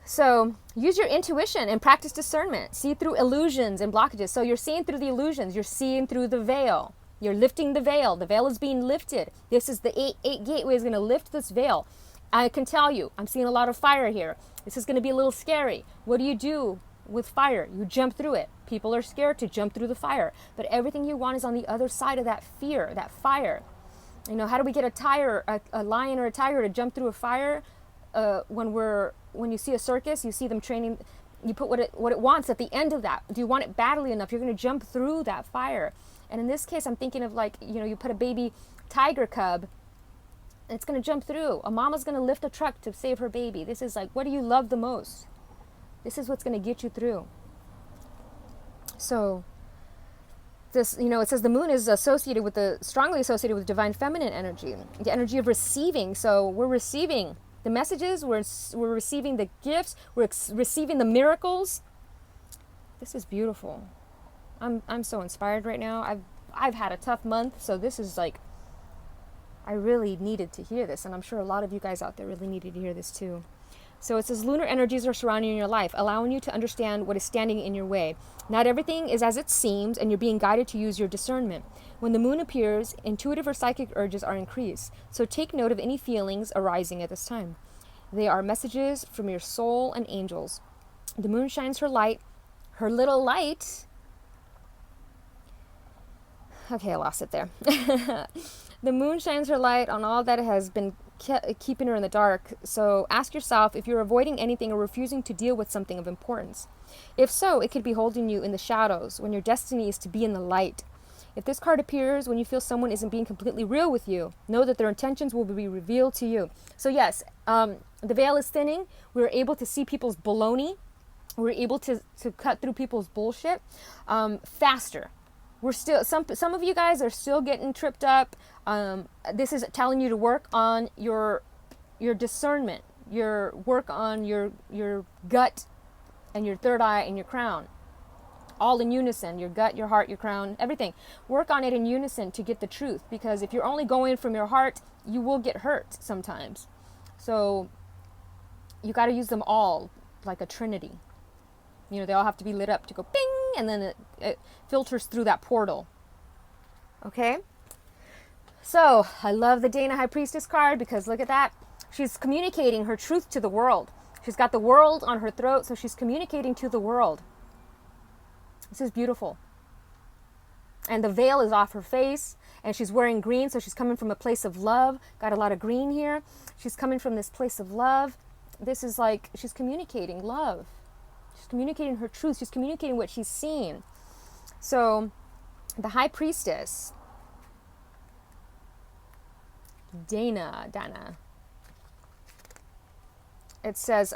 So use your intuition and practice discernment. See through illusions and blockages. So you're seeing through the illusions. You're seeing through the veil. You're lifting the veil. The veil is being lifted. This is the eight gateway is going to lift this veil. I can tell you, I'm seeing a lot of fire here. This is going to be a little scary. What do you do with fire? You jump through it. People are scared to jump through the fire. But everything you want is on the other side of that fear, that fire. How do we get a lion or a tiger to jump through a fire? When you see a circus, you see them training, you put what it wants at the end of that. Do you want it badly enough? You're going to jump through that fire. And in this case, I'm thinking of you put a baby tiger cub, it's going to jump through. A mama's going to lift a truck to save her baby. This is what do you love the most? This is what's going to get you through. So this, it says the moon is strongly associated with divine feminine energy, the energy of receiving. So we're receiving the messages, we're receiving the gifts, we're receiving the miracles. This is beautiful. I'm so inspired right now. I've had a tough month, so this is I really needed to hear this, and I'm sure a lot of you guys out there really needed to hear this too. So it says lunar energies are surrounding your life, allowing you to understand what is standing in your way. Not everything is as it seems, and you're being guided to use your discernment. When the moon appears, intuitive or psychic urges are increased. So take note of any feelings arising at this time. They are messages from your soul and angels. The moon shines her little light. Okay, I lost it there. The moon shines her light on all that has been keeping her in the dark. So ask yourself if you're avoiding anything or refusing to deal with something of importance. If so, it could be holding you in the shadows when your destiny is to be in the light. If this card appears when you feel someone isn't being completely real with you, know that their intentions will be revealed to you. So yes, the veil is thinning. We're able to see people's baloney. We're able to cut through people's bullshit faster. We're still, some of you guys are still getting tripped up. This is telling you to work on your discernment, work on your gut and your third eye and your crown. All in unison, your gut, your heart, your crown, everything. Work on it in unison to get the truth, because if you're only going from your heart, you will get hurt sometimes. So you got to use them all like a trinity. They all have to be lit up to go bing, and then it filters through that portal. Okay? So, I love the Dana High Priestess card, because look at that. She's communicating her truth to the world. She's got the world on her throat, so she's communicating to the world. This is beautiful. And the veil is off her face, and she's wearing green, so she's coming from a place of love. Got a lot of green here. She's coming from this place of love. This is she's communicating love. She's communicating her truth. She's communicating what she's seen. So, the High Priestess, Dana. It says,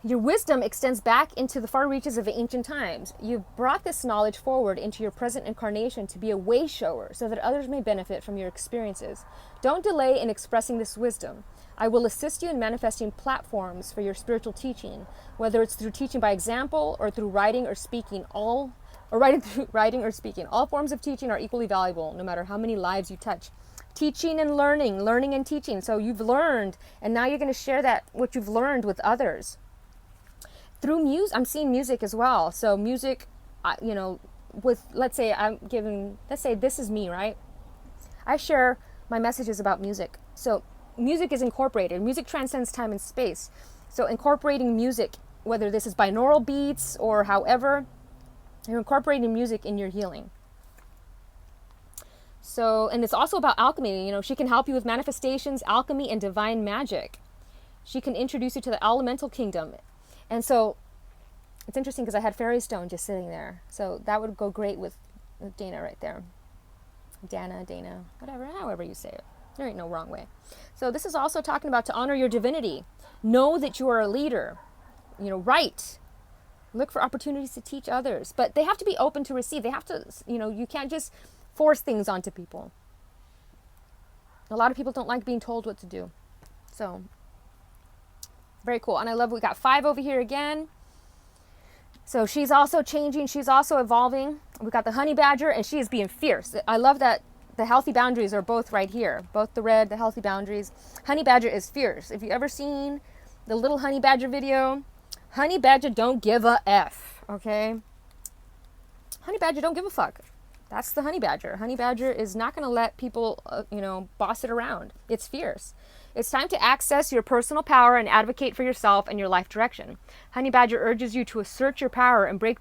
Your wisdom extends back into the far reaches of ancient times. You've brought this knowledge forward into your present incarnation to be a way shower so that others may benefit from your experiences. Don't delay in expressing this wisdom. I will assist you in manifesting platforms for your spiritual teaching, whether it's through teaching by example or through writing or speaking. All forms of teaching are equally valuable, no matter how many lives you touch. Teaching and learning and teaching. So you've learned, and now you're going to share that what you've learned with others. Through music, I'm seeing music as well. So music, with, let's say this is me, right? I share my messages about music. So music is incorporated. Music transcends time and space. So incorporating music, whether this is binaural beats or however, you're incorporating music in your healing. So, and it's also about alchemy. She can help you with manifestations, alchemy, and divine magic. She can introduce you to the elemental kingdom. And so it's interesting because I had fairy stone just sitting there. So that would go great with Dana right there. Dana, whatever, however you say it. There ain't no wrong way. So this is also talking about to honor your divinity. Know that you are a leader. Write. Look for opportunities to teach others. But they have to be open to receive. They have to, you can't just force things onto people. A lot of people don't like being told what to do. So very cool. And I love we got 5 over here again. So she's also changing. She's also evolving. We got the honey badger, and she is being fierce. I love that the healthy boundaries are both right here. Both the red, the healthy boundaries. Honey badger is fierce. If you ever seen the little honey badger video, honey badger don't give a F, okay? Honey badger don't give a fuck. That's the honey badger. Honey badger is not going to let people, boss it around. It's fierce. It's time to access your personal power and advocate for yourself and your life direction. Honey badger urges you to assert your power and break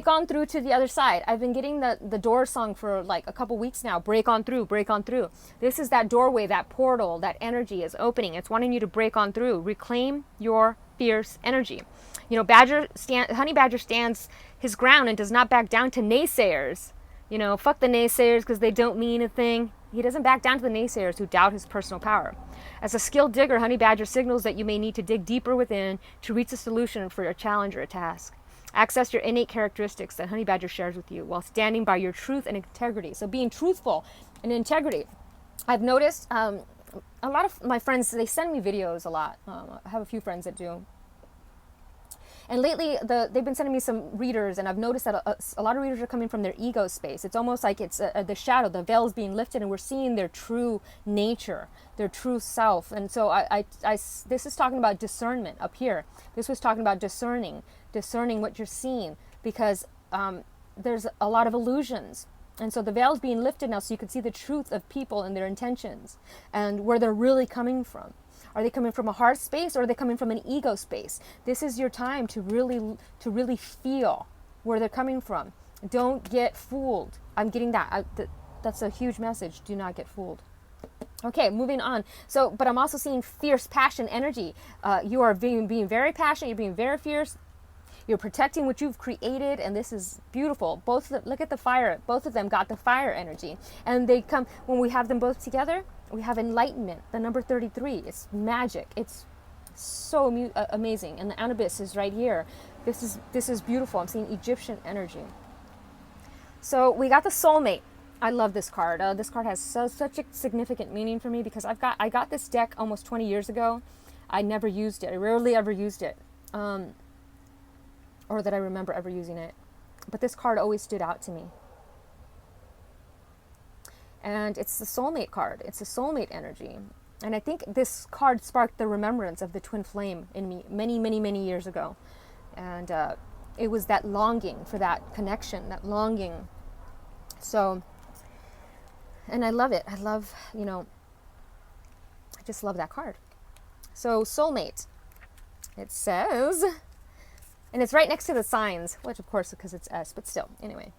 on through to the other side. I've been getting the door song for like a couple weeks now. Break on through. This is that doorway, that portal, that energy is opening. It's wanting you to break on through. Reclaim your fierce energy. Honey badger stands his ground and does not back down to naysayers. Fuck the naysayers because they don't mean a thing. He doesn't back down to the naysayers who doubt his personal power. As a skilled digger, honey badger signals that you may need to dig deeper within to reach a solution for your challenge or a task. Access your innate characteristics that honey badger shares with you while standing by your truth and integrity. So being truthful and integrity. I've noticed a lot of my friends, they send me videos a lot. I have a few friends that do. And lately, they've been sending me some readers, and I've noticed that a lot of readers are coming from their ego space. It's almost like it's the shadow, the veil is being lifted, and we're seeing their true nature, their true self. And so this is talking about discernment up here. This was talking about discerning what you're seeing, because there's a lot of illusions. And so the veil is being lifted now so you can see the truth of people and their intentions and where they're really coming from. Are they coming from a heart space, or are they coming from an ego space? This is your time to really feel where they're coming from. Don't get fooled. I'm getting that. That's a huge message. Do not get fooled. Okay, moving on. So, but I'm also seeing fierce passion energy. You are being very passionate. You're being very fierce. You're protecting what you've created, and this is beautiful. Both of them, look at the fire. Both of them got the fire energy, and they come when we have them both together. We have enlightenment, the number 33. It's magic. It's so amazing. And the Anubis is right here. This is beautiful. I'm seeing Egyptian energy. So we got the soulmate. I love this card. This card has such a significant meaning for me because I got this deck almost 20 years ago. I never used it. I rarely ever used it. Or that I remember ever using it. But this card always stood out to me. And it's the soulmate card. It's a soulmate energy. And I think this card sparked the remembrance of the twin flame in me many, many, many years ago. And it was that longing for that connection, that longing. So, and I love it. I just love that card. So soulmate, it says, and it's right next to the signs, which of course, because it's S, but still, anyway.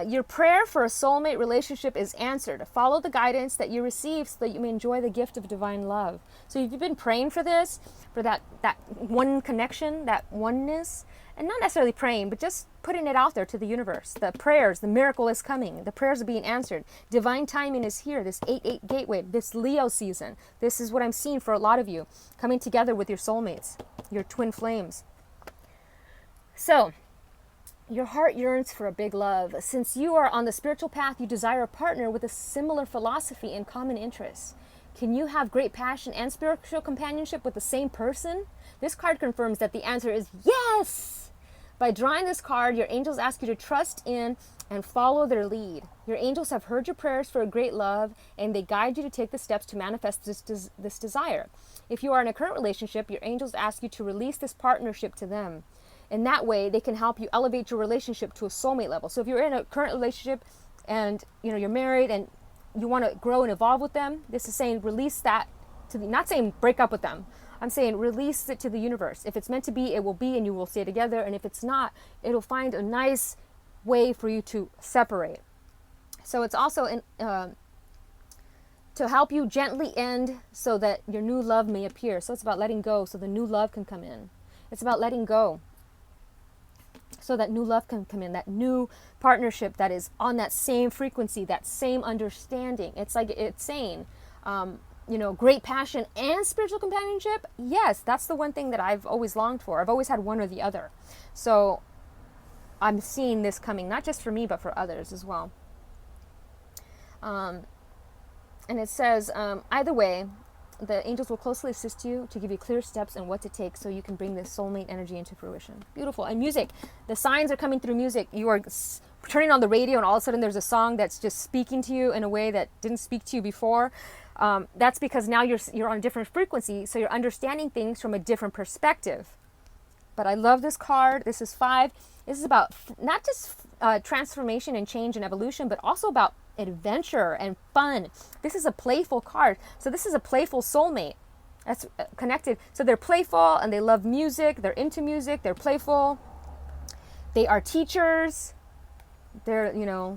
Your prayer for a soulmate relationship is answered. Follow the guidance that you receive so that you may enjoy the gift of divine love. So if you've been praying for this, for that one connection, that oneness, and not necessarily praying, but just putting it out there to the universe. The prayers, the miracle is coming. The prayers are being answered. Divine timing is here. This 8/8 gateway, this Leo season. This is what I'm seeing for a lot of you, coming together with your soulmates. your twin flames. So, your heart yearns for a big love. Since you are on the spiritual path, you desire a partner with a similar philosophy and common interests. Can you have great passion and spiritual companionship with the same person? This card confirms that the answer is yes! By drawing this card, your angels ask you to trust in and follow their lead. Your angels have heard your prayers for a great love, and they guide you to take the steps to manifest this desire. If you are in a current relationship, your angels ask you to release this partnership to them. In that way, they can help you elevate your relationship to a soulmate level. So if you're in a current relationship and you're married and you want to grow and evolve with them, this is saying release that to the, not saying break up with them. I'm saying release it to the universe. If it's meant to be, it will be, and you will stay together. And if it's not, it'll find a nice way for you to separate. So it's also to help you gently end so that your new love may appear. So it's about letting go so the new love can come in. It's about letting go so that new love can come in, that new partnership that is on that same frequency, that same understanding. It's like it's saying, great passion and spiritual companionship. Yes, that's the one thing that I've always longed for. I've always had one or the other. So I'm seeing this coming, not just for me, but for others as well. And it says, either way, the angels will closely assist you to give you clear steps and what to take so you can bring this soulmate energy into fruition. Beautiful. And music, the signs are coming through music. You are turning on the radio and all of a sudden there's a song that's just speaking to you in a way that didn't speak to you before. That's because now you're on a different frequency, so you're understanding things from a different perspective. But I love this card. This is 5. This is about not just transformation and change and evolution, but also about adventure and fun. This is a playful card. So this is a playful soulmate that's connected. So they're playful and they love music. They're into music. They're playful. They are teachers. They're,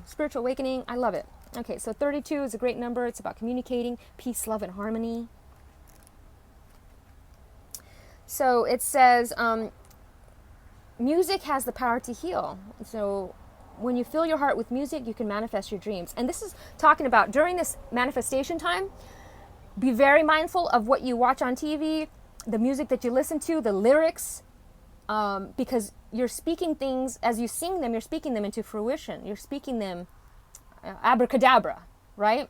spiritual awakening. I love it. Okay, so 32 is a great number. It's about communicating, peace, love, and harmony. So it says, music has the power to heal. So when you fill your heart with music, you can manifest your dreams. And this is talking about during this manifestation time, be very mindful of what you watch on TV, the music that you listen to, the lyrics, because you're speaking things, as you sing them, you're speaking them into fruition. You're speaking them abracadabra, right?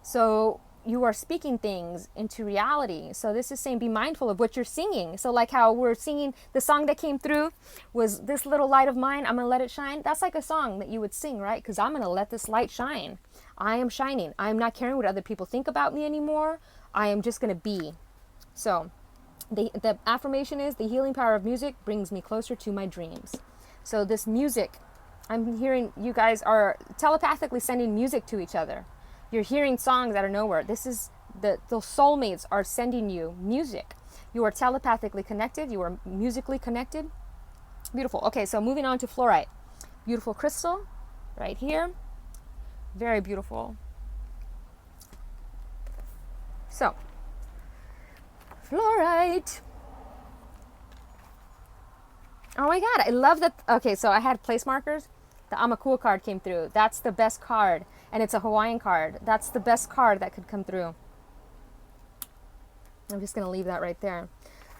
So you are speaking things into reality. So this is saying be mindful of what you're singing. So like how we're singing, the song that came through was This Little Light of Mine, I'm gonna let it shine. That's like a song that you would sing, right? Because I'm gonna let this light shine. I am shining. I'm not caring what other people think about me anymore. I am just gonna be. So the affirmation is, the healing power of music brings me closer to my dreams. So this music, I'm hearing you guys are telepathically sending music to each other. You're hearing songs out of nowhere. This is the soulmates are sending you music. You are telepathically connected. You are musically connected. Beautiful. Okay, so moving on to fluorite. Beautiful crystal right here. Very beautiful. So, fluorite. Oh my God, I love that. Okay, so I had place markers. The Amakua card came through. That's the best card. And it's a Hawaiian card. That's the best card that could come through. I'm just going to leave that right there.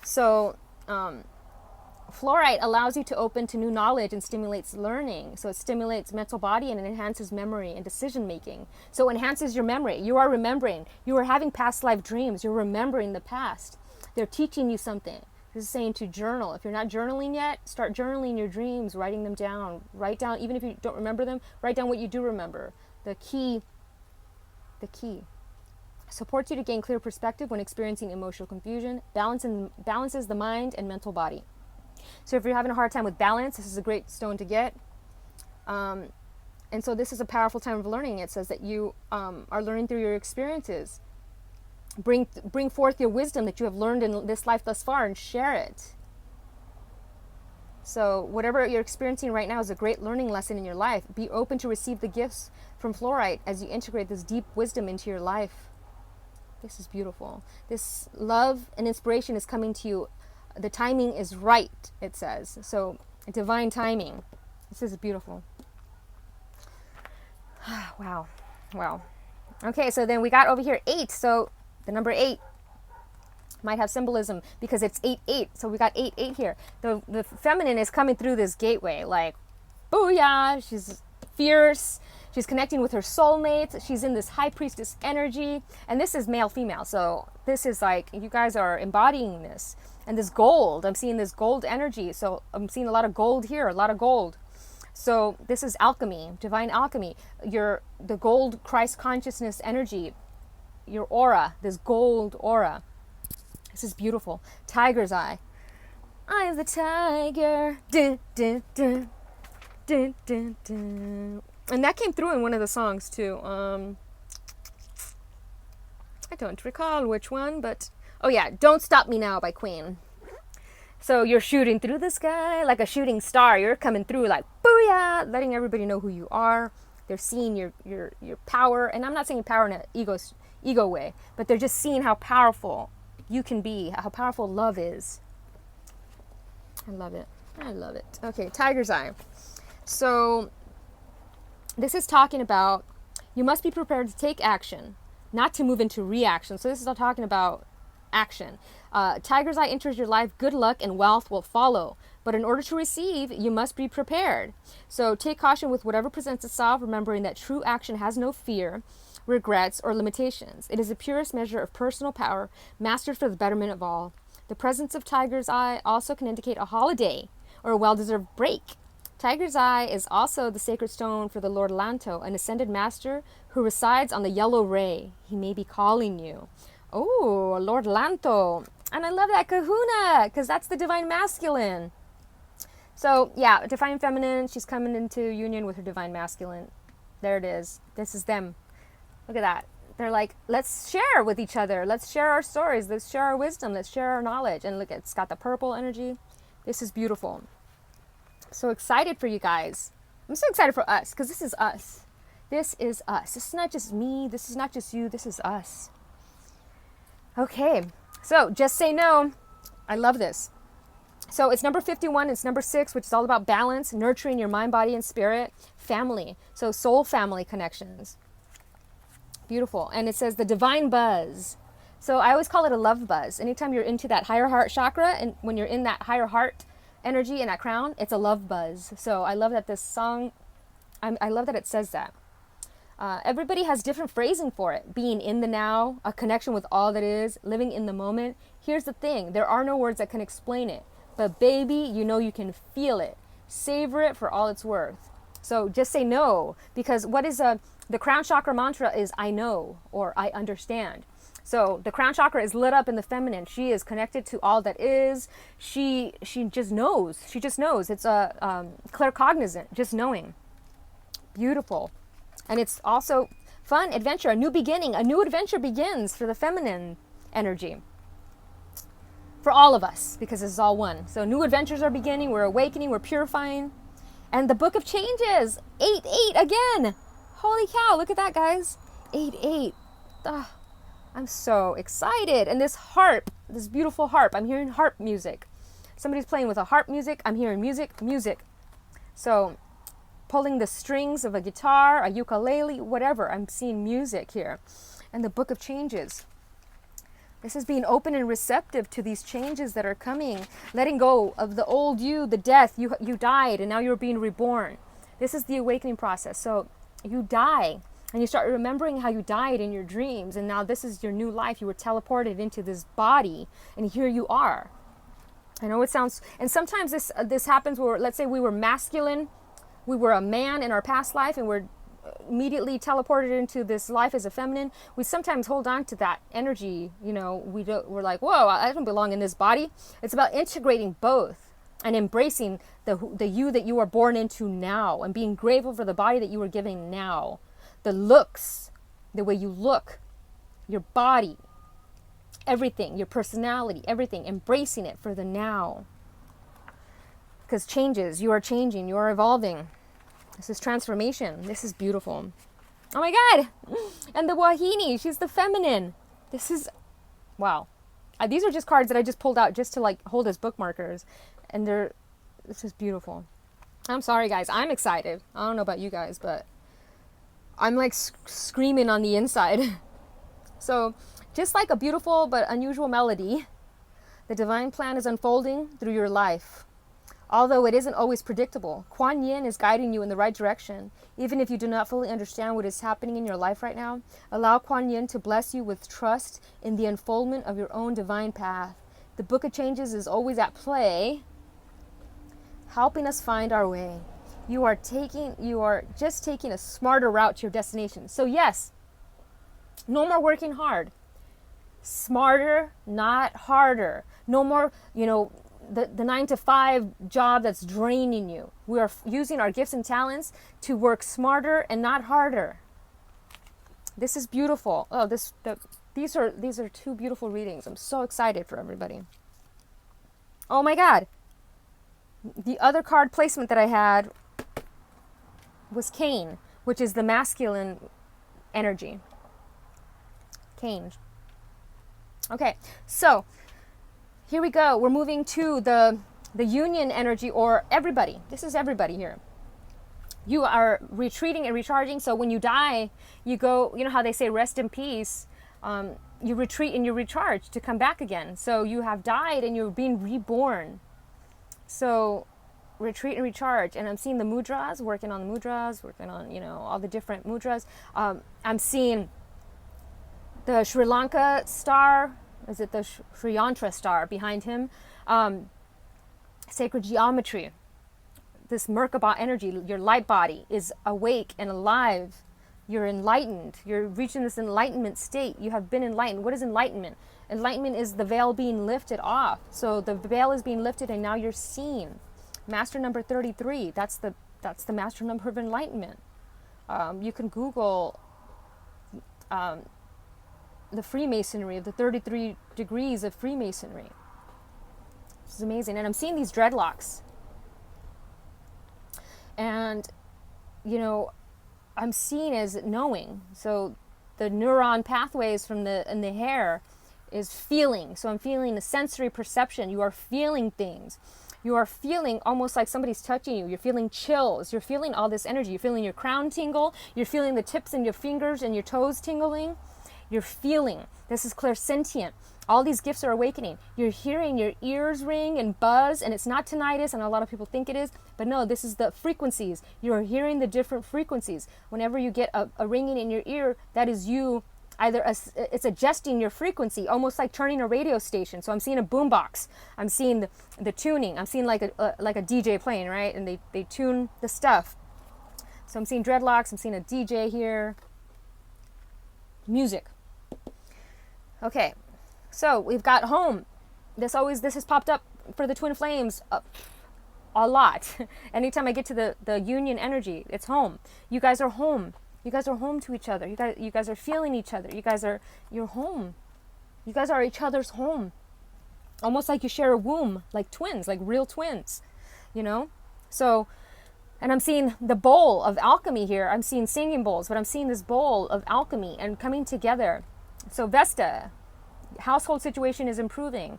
So, fluorite allows you to open to new knowledge and stimulates learning. So it stimulates mental body and it enhances memory and decision making. So it enhances your memory. You are remembering. You are having past life dreams. You're remembering the past. They're teaching you something. This is saying to journal. If you're not journaling yet, start journaling your dreams, writing them down. Write down, even if you don't remember them, write down what you do remember. The key supports you to gain clear perspective when experiencing emotional confusion, balances the mind and mental body. So if you're having a hard time with balance, this is a great stone to get. And so this is a powerful time of learning. It says that you are learning through your experiences. Bring forth your wisdom that you have learned in this life thus far and share it. So whatever you're experiencing right now is a great learning lesson in your life. Be open to receive the gifts from fluorite as you integrate this deep wisdom into your life. This is beautiful. This love and inspiration is coming to you. The timing is right, it says. So divine timing. This is beautiful. Wow. Okay, so then we got over here 8. So the number 8. Might have symbolism because it's 8-8. So we got 8-8 here. The feminine is coming through this gateway like, booyah. She's fierce. She's connecting with her soulmate. She's in this high priestess energy. And this is male, female. So this is like, you guys are embodying this. And this gold, I'm seeing this gold energy. So I'm seeing a lot of gold here, a lot of gold. So this is alchemy, divine alchemy. The gold Christ consciousness energy, your aura, this gold aura. This is beautiful. Tiger's eye. I am the tiger. Dun, dun, dun. Dun, dun, dun. And that came through in one of the songs too. I don't recall which one, but oh yeah, Don't Stop Me Now by Queen. So you're shooting through the sky like a shooting star. You're coming through like booyah, letting everybody know who you are. They're seeing your power, and I'm not saying power in an ego way, but they're just seeing how powerful you can be, how powerful love is. I love it. I love it. Okay, Tiger's eye. So this is talking about you must be prepared to take action, not to move into reaction. So this is all talking about action. Tiger's eye enters your life, good luck and wealth will follow. But in order to receive, you must be prepared. So take caution with whatever presents itself, remembering that true action has no fear, regrets, or limitations. It is the purest measure of personal power, mastered for the betterment of all. The presence of Tiger's eye also can indicate a holiday or a well-deserved break. Tiger's eye is also the sacred stone for the Lord Lanto, an ascended master who resides on the yellow ray. He may be calling you. Oh, Lord Lanto. And I love that kahuna, because that's the divine masculine. So, yeah, divine feminine, she's coming into union with her divine masculine. There it is. This is them. Look at that. They're like, let's share with each other. Let's share our stories. Let's share our wisdom. Let's share our knowledge. And look, it's got the purple energy. This is beautiful. So excited for you guys. I'm so excited for us, because this is us. This is us. This is not just me. This is not just you. This is us. Okay. So just say no. I love this. So it's number 51. It's number 6, which is all about balance, nurturing your mind, body, and spirit. Family. So soul family connections. Beautiful. And it says the divine buzz. So I always call it a love buzz. Anytime you're into that higher heart chakra, and when you're in that higher heart energy in that crown, it's a love buzz. So I love that this song, I love that it says that. Everybody has different phrasing for it. Being in the now, a connection with all that is, living in the moment. Here's the thing. There are no words that can explain it. But baby, you know you can feel it. Savor it for all it's worth. So just say no. Because what is the crown chakra mantra is I know, or I understand. So the crown chakra is lit up in the feminine. She is connected to all that is. She just knows. She just knows. It's a claircognizant, just knowing. Beautiful. And it's also fun, adventure, a new beginning. A new adventure begins for the feminine energy. For all of us, because this is all one. So new adventures are beginning. We're awakening. We're purifying. And the book of changes. 8-8 again. Holy cow. Look at that, guys. 8-8. I'm so excited. And this harp, this beautiful harp. I'm hearing harp music. Somebody's playing with a harp music. I'm hearing music. So pulling the strings of a guitar, a ukulele, whatever. I'm seeing music here. And the book of changes. This is being open and receptive to these changes that are coming. Letting go of the old you, the death. You died and now you're being reborn. This is the awakening process. So you die and you start remembering how you died in your dreams. And now this is your new life. You were teleported into this body and here you are. I know it sounds, and sometimes this happens where, let's say we were masculine. We were a man in our past life and we're immediately teleported into this life as a feminine. We sometimes hold on to that energy. You know, we're like, whoa, I don't belong in this body. It's about integrating both and embracing the you that you are born into now and being grateful for the body that you were given now. The looks, the way you look, your body, everything, your personality, everything, embracing it for the now. Because changes, you are changing, you are evolving. This is transformation. This is beautiful. Oh my God. And the Wahini, she's the feminine. This is, wow. These are just cards that I just pulled out just to like hold as bookmarkers. And this is beautiful. I'm sorry guys, I'm excited. I don't know about you guys, but I'm like screaming on the inside. So Just like a beautiful but unusual melody, the divine plan is unfolding through your life. Although it isn't always predictable, Kuan Yin is guiding you in the right direction. Even if you do not fully understand what is happening in your life right now, allow Kuan Yin to bless you with trust in the unfoldment of your own divine path. The Book of Changes is always at play, helping us find our way. You are just taking a smarter route to your destination. So yes, no more working hard. Smarter, not harder. No more, the 9-to-5 job that's draining you. We are using our gifts and talents to work smarter and not harder. This is beautiful. Oh, these are two beautiful readings. I'm so excited for everybody. Oh my God. The other card placement that I had was Cain, which is the masculine energy. Cain. Okay, so here we go. We're moving to the union energy, or everybody. This is everybody here. You are retreating and recharging. So when you die, you go, you know how they say rest in peace. You retreat and you recharge to come back again. So you have died and you're being reborn. So retreat and recharge. And I'm seeing the mudras, working on the mudras, working on, all the different mudras. I'm seeing the Sri Lanka star. Is it the Sri Yantra star behind him? Sacred geometry. This Merkaba energy, your light body is awake and alive. You're enlightened. You're reaching this enlightenment state. You have been enlightened. What is enlightenment? Enlightenment is the veil being lifted off. So the veil is being lifted and now you're seen. Master number 33. That's the master number of enlightenment. You can Google the Freemasonry, of the 33 degrees of Freemasonry. This is amazing. And I'm seeing these dreadlocks. And, I'm seeing as knowing. So the neuron pathways in the hair is feeling. So I'm feeling a sensory perception. You are feeling things. You are feeling almost like somebody's touching you. You're feeling chills. You're feeling all this energy. You're feeling your crown tingle. You're feeling the tips of your fingers and your toes tingling. You're feeling. This is clairsentient. All these gifts are awakening. You're hearing your ears ring and buzz, and it's not tinnitus, and a lot of people think it is, but no, this is the frequencies. You're hearing the different frequencies. Whenever you get a ringing in your ear, that is you it's adjusting your frequency, almost like turning a radio station. So I'm seeing a boombox. I'm seeing the tuning. I'm seeing like a DJ playing, right? And they tune the stuff. So I'm seeing dreadlocks. I'm seeing a DJ here. Music. Okay, so we've got home. This has popped up for the twin flames a lot. Anytime I get to the union energy, it's home. You guys are home. You guys are home to each other. You guys are feeling each other. You're home. You guys are each other's home. Almost like you share a womb, like twins, like real twins, So, and I'm seeing the bowl of alchemy here. I'm seeing singing bowls, but I'm seeing this bowl of alchemy and coming together. So Vesta, household situation is improving,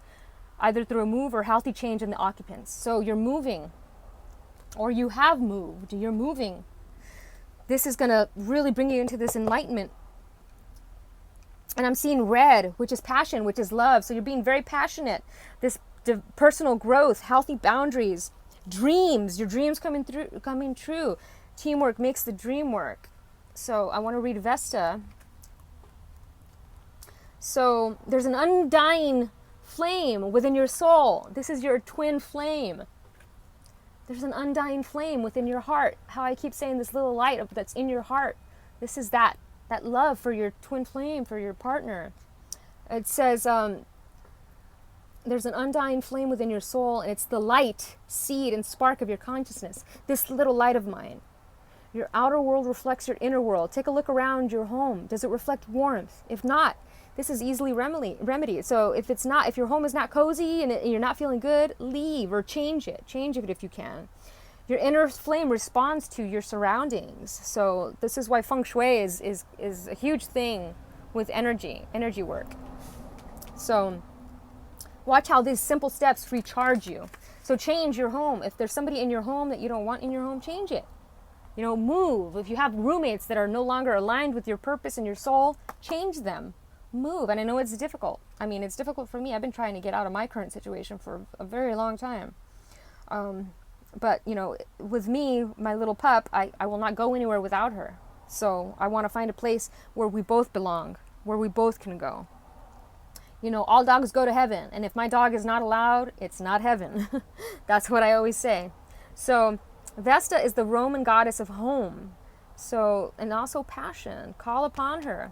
either through a move or healthy change in the occupants. So you're moving, or you have moved, you're moving. This is going to really bring you into this enlightenment. And I'm seeing red, which is passion, which is love. So you're being very passionate. This personal growth, healthy boundaries, dreams, your dreams coming true. Teamwork makes the dream work. So I want to read Vesta. So there's an undying flame within your soul. This is your twin flame. There's an undying flame within your heart. How I keep saying this little light that's in your heart. This is that love for your twin flame, for your partner. It says, there's an undying flame within your soul, and it's the light, seed, and spark of your consciousness. This little light of mine. Your outer world reflects your inner world. Take a look around your home. Does it reflect warmth? If not, this is easily remedied. So if your home is not cozy and you're not feeling good, leave or change it. Change it if you can. Your inner flame responds to your surroundings. So this is why feng shui is a huge thing with energy work. So watch how these simple steps recharge you. So change your home. If there's somebody in your home that you don't want in your home, change it. Move. If you have roommates that are no longer aligned with your purpose and your soul, change them. Move. And I know it's difficult. I mean, it's difficult for me. I've been trying to get out of my current situation for a very long time. But, you know, with me, my little pup, I will not go anywhere without her. So I want to find a place where we both belong, where we both can go. You know, all dogs go to heaven. And if my dog is not allowed, it's not heaven. That's what I always say. So Vesta is the Roman goddess of home. So, and also passion. Call upon her.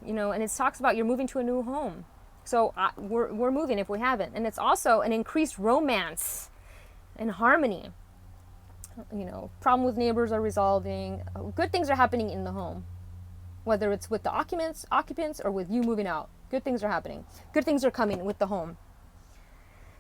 You know, and it talks about you're moving to a new home. So we're moving if we haven't. And it's also an increased romance and harmony. You know, problem with neighbors are resolving. Good things are happening in the home. Whether it's with the occupants or with you moving out. Good things are happening. Good things are coming with the home.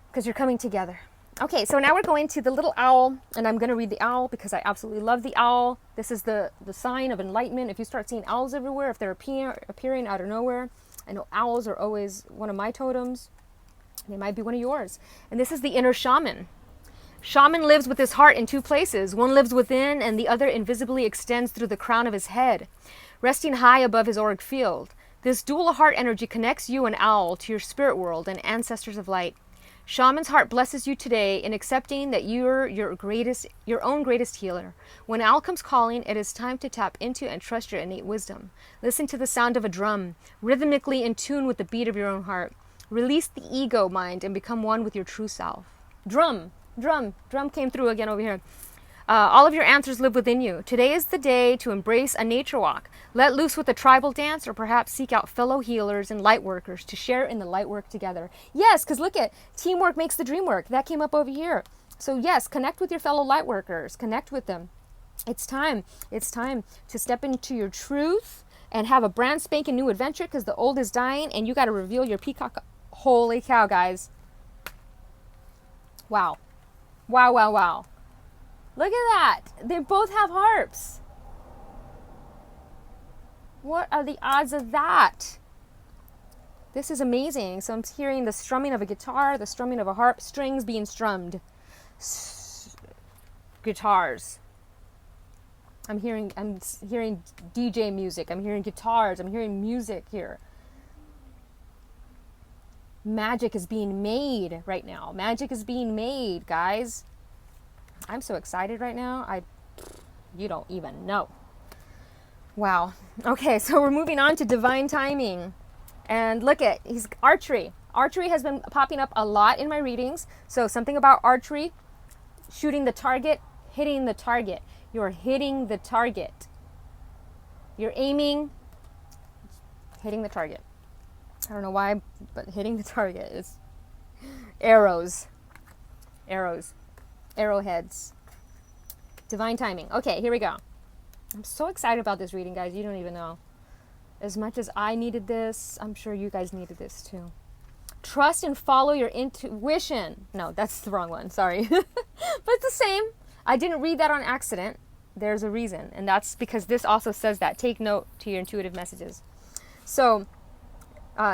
Because you're coming together. Okay, so now we're going to the little owl. And I'm going to read the owl because I absolutely love the owl. This is the sign of enlightenment. If you start seeing owls everywhere, if they're appearing out of nowhere. I know owls are always one of my totems. They might be one of yours. And this is the inner shaman. Shaman lives with his heart in two places. One lives within and the other invisibly extends through the crown of his head, resting high above his auric field. This dual heart energy connects you, an owl, to your spirit world and ancestors of light. Shaman's heart blesses you today in accepting that you're your own greatest healer. When owl comes calling, it is time to tap into and trust your innate wisdom. Listen to the sound of a drum, rhythmically in tune with the beat of your own heart. Release the ego mind and become one with your true self. Drum came through again over here. All of your answers live within you. Today is the day to embrace a nature walk. Let loose with a tribal dance, or perhaps seek out fellow healers and light workers to share in the light work together. Yes, because look at teamwork makes the dream work. That came up over here. So yes, connect with your fellow light workers. Connect with them. It's time. It's time to step into your truth and have a brand spanking new adventure because the old is dying and you got to reveal your peacock. Holy cow, guys. Wow. Wow, wow, wow. Look at that. They both have harps. What are the odds of that? This is amazing. So I'm hearing the strumming of a guitar, the strumming of a harp, strings being strummed. Guitars. I'm hearing DJ music. I'm hearing guitars. I'm hearing music here. Magic is being made right now. Magic is being made, guys. I'm so excited right now. You don't even know. Wow. Okay, so we're moving on to divine timing. And look at, he's archery. Archery has been popping up a lot in my readings. So something about archery, shooting the target, hitting the target. You're hitting the target. You're aiming, hitting the target. I don't know why, but hitting the target is arrows, arrowheads, divine timing. Okay, here we go. I'm so excited about this reading, guys. You don't even know. As much as I needed this, I'm sure you guys needed this too. Trust and follow your intuition. No, that's the wrong one. Sorry. But it's the same. I didn't read that on accident. There's a reason. And that's because this also says that. Take note to your intuitive messages. So,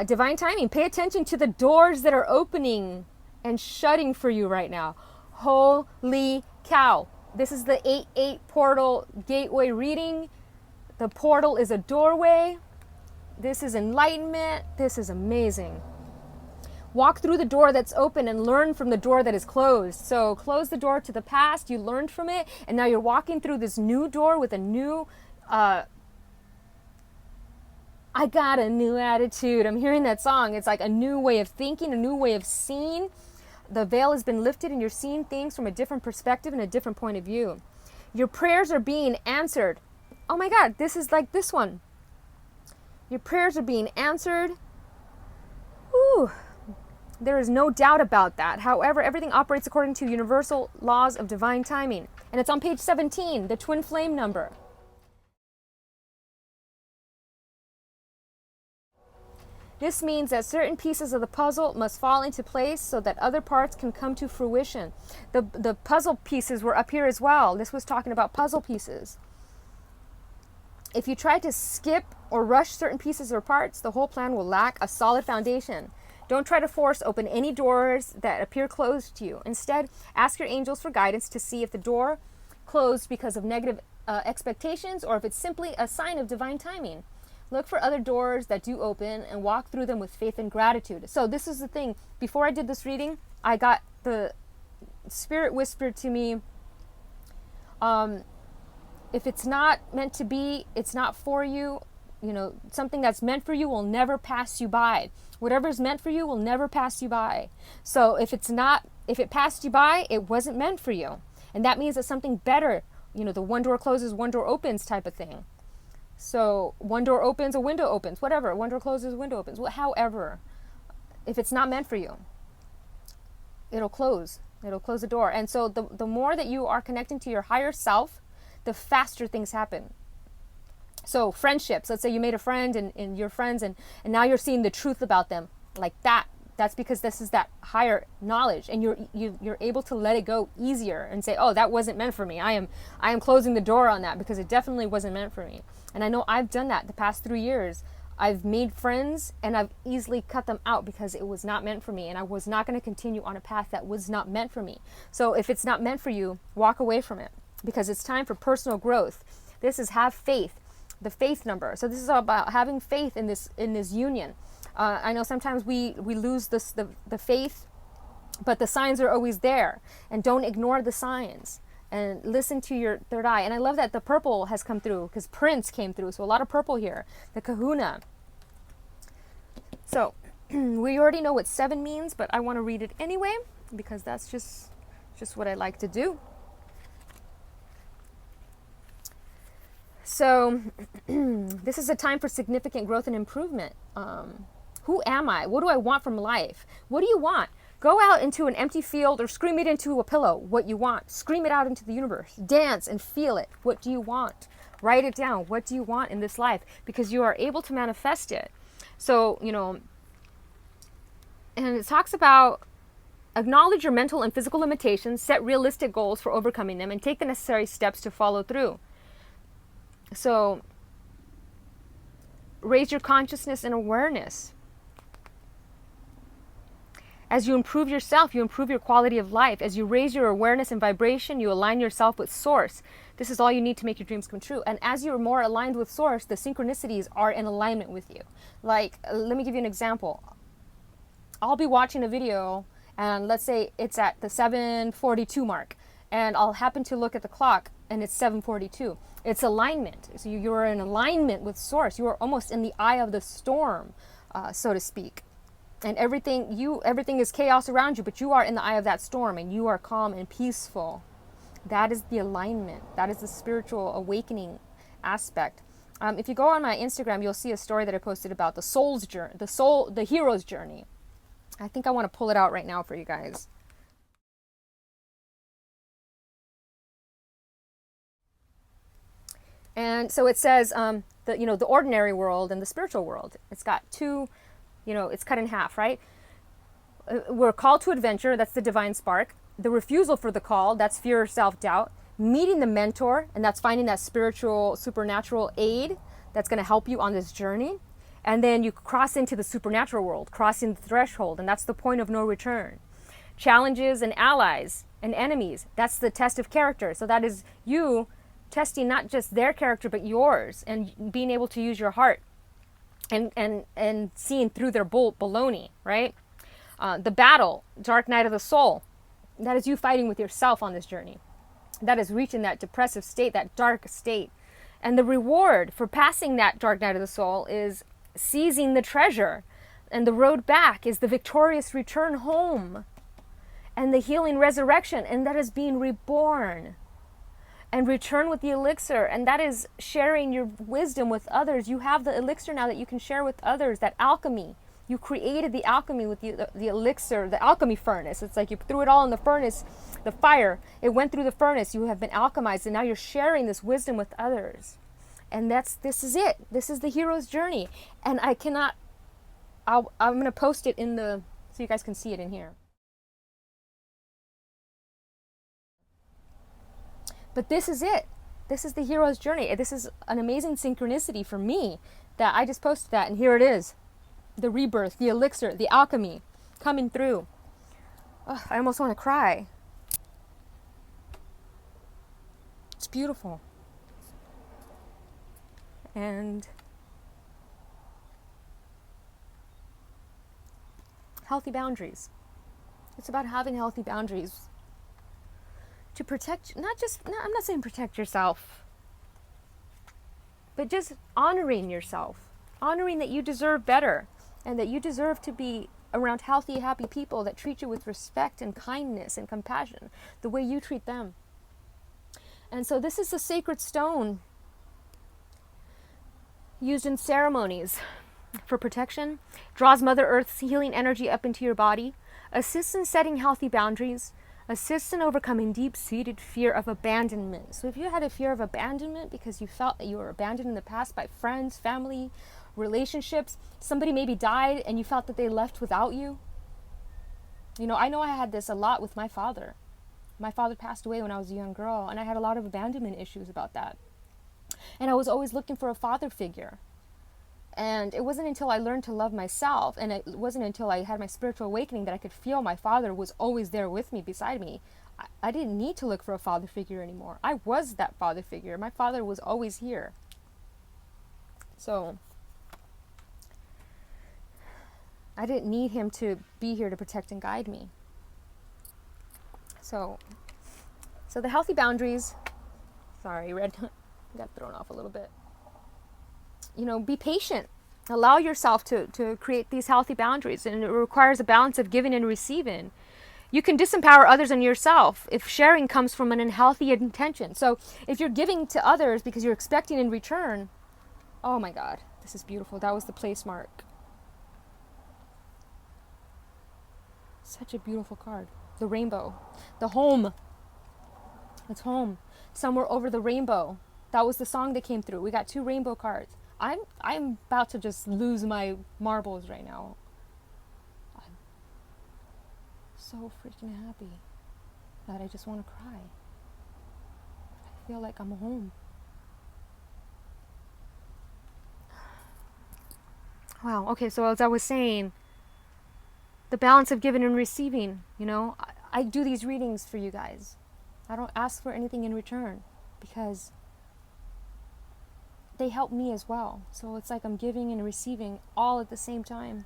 divine timing. Pay attention to the doors that are opening and shutting for you right now. Holy cow. This is the 8-8 portal gateway reading. The portal is a doorway. This is enlightenment. This is amazing. Walk through the door that's open and learn from the door that is closed. So close the door to the past. You learned from it. And now you're walking through this new door with a new... I got a new attitude. I'm hearing that song. It's like a new way of thinking, a new way of seeing. The veil has been lifted and you're seeing things from a different perspective and a different point of view. Your prayers are being answered. Oh my God, this is like this one. Your prayers are being answered. Ooh, there is no doubt about that. However, everything operates according to universal laws of divine timing. And it's on page 17, the twin flame number. This means that certain pieces of the puzzle must fall into place so that other parts can come to fruition. The puzzle pieces were up here as well. This was talking about puzzle pieces. If you try to skip or rush certain pieces or parts, the whole plan will lack a solid foundation. Don't try to force open any doors that appear closed to you. Instead, ask your angels for guidance to see if the door closed because of negative expectations or if it's simply a sign of divine timing. Look for other doors that do open and walk through them with faith and gratitude. So this is the thing. Before I did this reading, I got the Spirit whispered to me, if it's not meant to be, it's not for you. You know, something that's meant for you will never pass you by. Whatever's meant for you will never pass you by. So if it passed you by, it wasn't meant for you. And that means that something better, you know, the one door closes, one door opens type of thing. So one door opens, a window opens, whatever. One door closes, a window opens. However, if it's not meant for you, it'll close. It'll close the door. And so the more that you are connecting to your higher self, the faster things happen. So friendships, let's say you made a friend and you're friends and now you're seeing the truth about them like that. That's because this is that higher knowledge, and you're able to let it go easier and say, oh, that wasn't meant for me. I am closing the door on that because it definitely wasn't meant for me. And I know I've done that the past 3 years. I've made friends and I've easily cut them out because it was not meant for me, and I was not going to continue on a path that was not meant for me. So if it's not meant for you, walk away from it, because it's time for personal growth. This is have faith, the faith number. So this is all about having faith in this union. I know sometimes we lose the faith, but the signs are always there, and don't ignore the signs and listen to your third eye. And I love that the purple has come through because Prince came through. So a lot of purple here, the kahuna. So we already know what 7 means, but I want to read it anyway because that's just what I like to do. So this is a time for significant growth and improvement. Who am I? What do I want from life? What do you want? Go out into an empty field or scream it into a pillow, what you want. Scream it out into the universe. Dance and feel it. What do you want? Write it down. What do you want in this life? Because you are able to manifest it. So, you know, and it talks about acknowledge your mental and physical limitations, set realistic goals for overcoming them, and take the necessary steps to follow through. So, raise your consciousness and awareness. As you improve yourself, you improve your quality of life. As you raise your awareness and vibration, you align yourself with Source. This is all you need to make your dreams come true. And as you're more aligned with Source, the synchronicities are in alignment with you. Like, let me give you an example. I'll be watching a video, and let's say it's at the 7:42 mark, and I'll happen to look at the clock, and it's 7:42. It's alignment. So you're in alignment with Source. You are almost in the eye of the storm, so to speak. And everything is chaos around you, but you are in the eye of that storm, and you are calm and peaceful. That is the alignment. That is the spiritual awakening aspect. If you go on my Instagram, you'll see a story that I posted about the soul's journey, the hero's journey. I think I want to pull it out right now for you guys. And so it says, the ordinary world and the spiritual world. It's got two. It's cut in half, right? We're called to adventure, that's the divine spark. The refusal for the call, that's fear or self-doubt. Meeting the mentor, and that's finding that spiritual, supernatural aid that's going to help you on this journey. And then you cross into the supernatural world, crossing the threshold, and that's the point of no return. Challenges and allies and enemies, that's the test of character. So that is you testing not just their character, but yours, and being able to use your heart. And seeing through their baloney, right? The battle, dark night of the soul, that is you fighting with yourself on this journey. That is reaching that depressive state, that dark state. And the reward for passing that dark night of the soul is seizing the treasure. And the road back is the victorious return home. And the healing resurrection, and that is being reborn. And return with the elixir, and that is sharing your wisdom with others. You have the elixir now that you can share with others, that alchemy. You created the alchemy with the elixir, the alchemy furnace. It's like you threw it all in the furnace, the fire. It went through the furnace. You have been alchemized, and now you're sharing this wisdom with others. And this is it. This is the hero's journey. And I'm going to post it so you guys can see it in here. But this is it. This is the hero's journey. This is an amazing synchronicity for me that I just posted that, and here it is. The rebirth, the elixir, the alchemy coming through. Oh, I almost want to cry. It's beautiful. And Healthy boundaries. It's about having healthy boundaries to protect, I'm not saying protect yourself, but just honoring yourself, honoring that you deserve better and that you deserve to be around healthy, happy people that treat you with respect and kindness and compassion, the way you treat them. And so this is the sacred stone used in ceremonies for protection, draws Mother Earth's healing energy up into your body, assists in setting healthy boundaries, assists in overcoming deep-seated fear of abandonment. So if you had a fear of abandonment because you felt that you were abandoned in the past by friends, family, relationships, somebody maybe died and you felt that they left without you. You know I had this a lot with my father. My father passed away when I was a young girl, and I had a lot of abandonment issues about that. And I was always looking for a father figure. And it wasn't until I learned to love myself, and it wasn't until I had my spiritual awakening that I could feel my father was always there with me, beside me. I didn't need to look for a father figure anymore. I was that father figure. My father was always here. So I didn't need him to be here to protect and guide me. So the healthy boundaries, sorry, Red, got thrown off a little bit. Be patient. Allow yourself to create these healthy boundaries, and it requires a balance of giving and receiving. You can disempower others and yourself if sharing comes from an unhealthy intention. So if you're giving to others because you're expecting in return, oh my God, this is beautiful. That was the place mark. Such a beautiful card. The rainbow. The home. It's home. Somewhere over the rainbow. That was the song that came through. We got 2 rainbow cards. I'm about to just lose my marbles right now. I'm so freaking happy that I just want to cry. I feel like I'm home. Wow. Okay, so as I was saying, the balance of giving and receiving, I do these readings for you guys. I don't ask for anything in return because they help me as well. So it's like I'm giving and receiving all at the same time.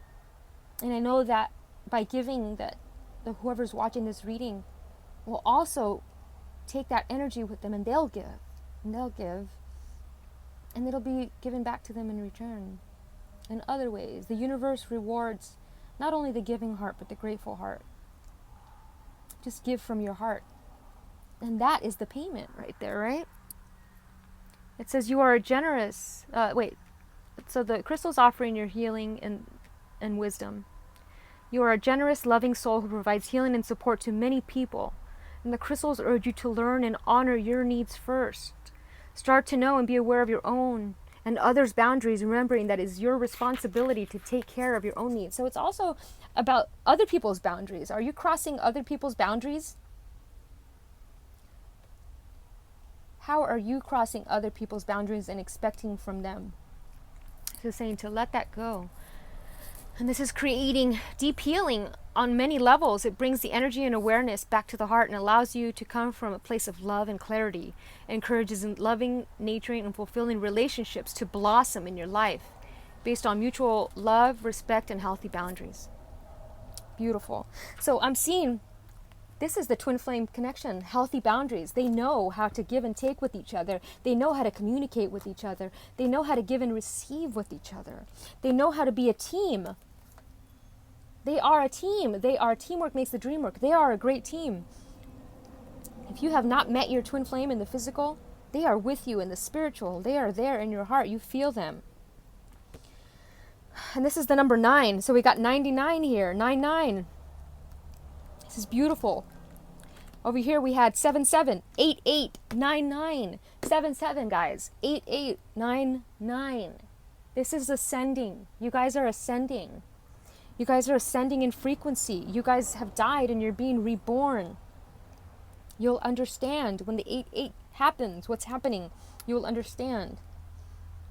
And I know that by giving, that whoever's watching this reading will also take that energy with them, and they'll give, and it'll be given back to them in return in other ways. The universe rewards not only the giving heart, but the grateful heart. Just give from your heart. And that is the payment right there, right? It says you are a generous, so the crystal's offering your healing and wisdom. You are a generous, loving soul who provides healing and support to many people. And the crystals urge you to learn and honor your needs first. Start to know and be aware of your own and others' boundaries, remembering that it is your responsibility to take care of your own needs. So it's also about other people's boundaries. Are you crossing other people's boundaries? How are you crossing other people's boundaries and expecting from them? So saying to let that go. And this is creating deep healing on many levels. It brings the energy and awareness back to the heart and allows you to come from a place of love and clarity. It encourages loving, nurturing, and fulfilling relationships to blossom in your life based on mutual love, respect, and healthy boundaries. Beautiful. So I'm seeing this is the twin flame connection, healthy boundaries. They know how to give and take with each other. They know how to communicate with each other. They know how to give and receive with each other. They know how to be a team. They are a team. Teamwork makes the dream work. They are a great team. If you have not met your twin flame in the physical, they are with you in the spiritual. They are there in your heart. You feel them. And this is the number 9. So we got 99 here. 99. This is beautiful. Over here we had 77, 88, 99, 77, guys. 8899. This is ascending. You guys are ascending. You guys are ascending in frequency. You guys have died and you're being reborn. You'll understand when the 88 happens, what's happening. You'll understand.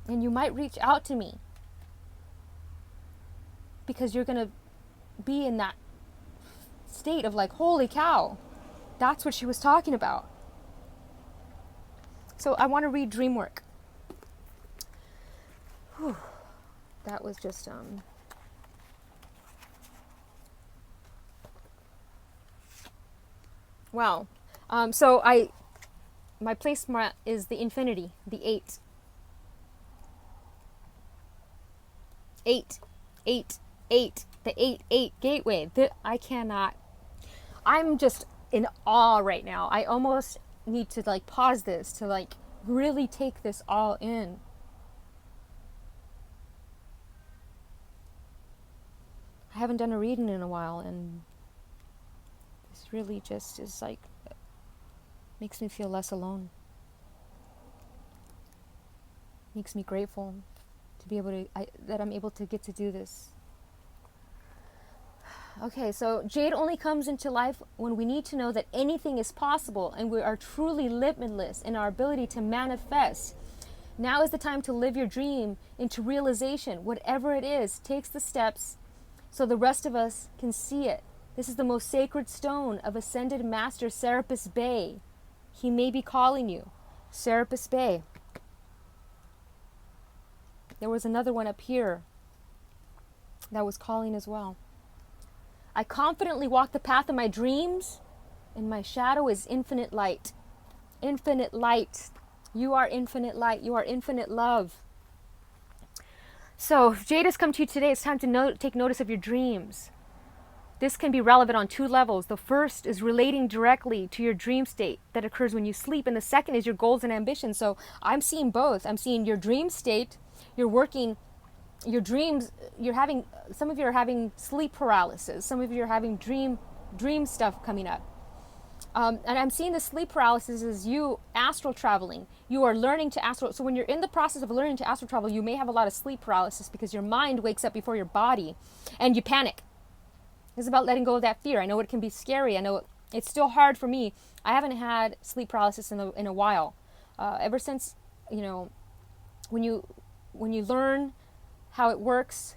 And you might reach out to me because you're going to be in that state of like, holy cow, that's what she was talking about. So I want to read dream work. Whew. That was just Wow. My placement is the infinity, the 8. 8, 8, 8, the 8 gateway. I cannot. I'm just in awe right now. I almost need to like pause this to like really take this all in. I haven't done a reading in a while, and this really just is like makes me feel less alone. Makes me grateful to be able to that I'm able to get to do this. Okay, so jade only comes into life when we need to know that anything is possible and we are truly limitless in our ability to manifest. Now is the time to live your dream into realization. Whatever it is, takes the steps so the rest of us can see it. This is the most sacred stone of Ascended Master Serapis Bey. He may be calling you. Serapis Bey. There was another one up here that was calling as well. I confidently walk the path of my dreams, and my shadow is infinite light. Infinite light. You are infinite light. You are infinite love. So, if Jade has come to you today, it's time to take notice of your dreams. This can be relevant on 2 levels. The first is relating directly to your dream state that occurs when you sleep, and the second is your goals and ambitions. So, I'm seeing both. I'm seeing your dream state. You're working your dreams. Some of you are having sleep paralysis. Some of you are having dream stuff coming up. And I'm seeing the sleep paralysis as you astral traveling. You are learning to astral. So when you're in the process of learning to astral travel, you may have a lot of sleep paralysis because your mind wakes up before your body and you panic. It's about letting go of that fear. I know it can be scary. I know it's still hard for me. I haven't had sleep paralysis in a while. Ever since, when you learn how it works,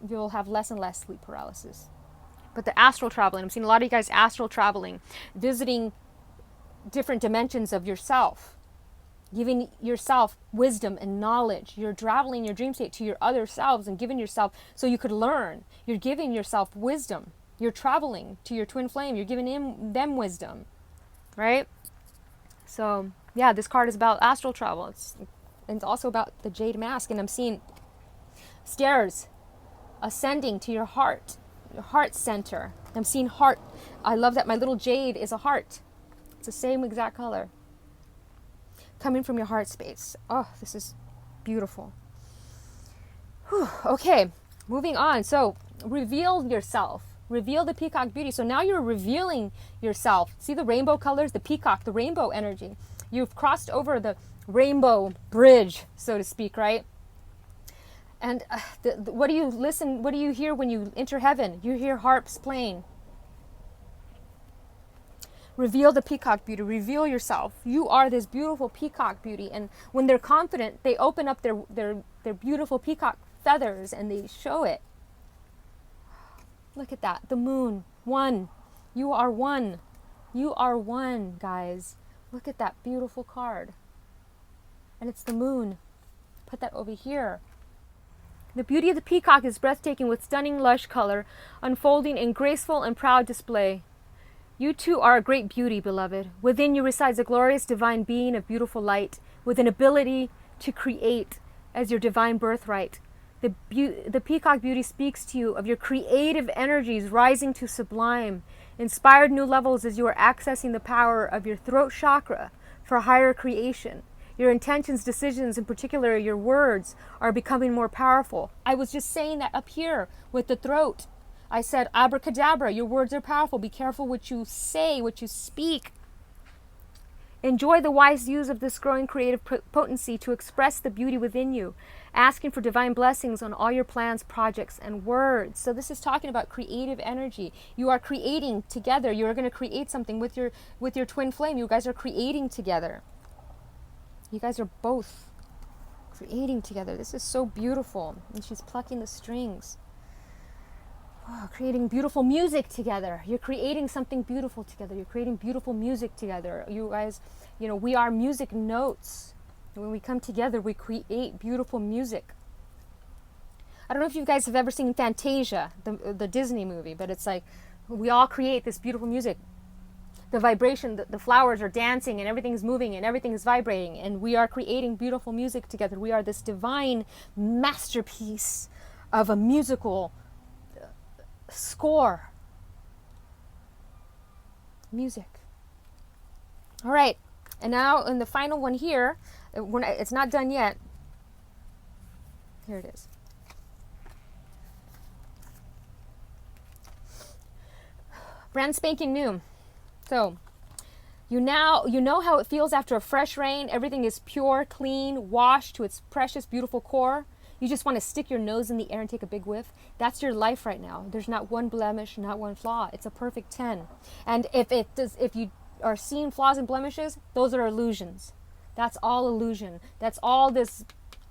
you'll have less and less sleep paralysis. But the astral traveling, I'm seeing a lot of you guys astral traveling, visiting different dimensions of yourself, giving yourself wisdom and knowledge. You're traveling your dream state to your other selves and giving yourself so you could learn. You're giving yourself wisdom. You're traveling to your twin flame. You're giving them wisdom, right? So yeah, this card is about astral travel. It's also about the jade mask, and I'm seeing stairs ascending to your heart center. I'm seeing heart. I love that my little jade is a heart. It's the same exact color. Coming from your heart space. Oh, this is beautiful. Whew. Okay, moving on. So, reveal yourself. Reveal the peacock beauty. So now you're revealing yourself. See the rainbow colors, the peacock, the rainbow energy. You've crossed over the rainbow bridge, so to speak, right? And what do you hear when you enter heaven? You hear harps playing. Reveal the peacock beauty. Reveal yourself. You are this beautiful peacock beauty. And when they're confident, they open up their beautiful peacock feathers and they show it. Look at that. The moon. One. You are one. You are one, guys. Look at that beautiful card. And it's the moon. Put that over here. The beauty of the peacock is breathtaking with stunning lush color, unfolding in graceful and proud display. You too are a great beauty, beloved. Within you resides a glorious divine being of beautiful light, with an ability to create as your divine birthright. The peacock beauty speaks to you of your creative energies rising to sublime, inspired new levels as you are accessing the power of your throat chakra for higher creation. Your intentions, decisions, in particular your words, are becoming more powerful. I was just saying that up here with the throat. I said, abracadabra, your words are powerful. Be careful what you say, what you speak. Enjoy the wise use of this growing creative potency to express the beauty within you, asking for divine blessings on all your plans, projects, and words. So this is talking about creative energy. You are creating together. You are going to create something with your twin flame. You guys are creating together. You guys are both creating together. This is so beautiful. And she's plucking the strings. Oh, creating beautiful music together. You're creating something beautiful together. You're creating beautiful music together. You guys, we are music notes. When we come together, we create beautiful music. I don't know if you guys have ever seen Fantasia, the Disney movie, but it's like we all create this beautiful music. the vibration, the flowers are dancing and everything's moving and everything's vibrating, and we are creating beautiful music together. We are this divine masterpiece of a musical score. Music. All right, and now in the final one here, it's not done yet. Here it is. Brand spanking new. So you know how it feels after a fresh rain. Everything is pure, clean, washed to its precious, beautiful core. You just want to stick your nose in the air and take a big whiff. That's your life right now. There's not one blemish, not one flaw. It's a perfect 10. And if you are seeing flaws and blemishes, those are illusions. That's all illusion. That's all this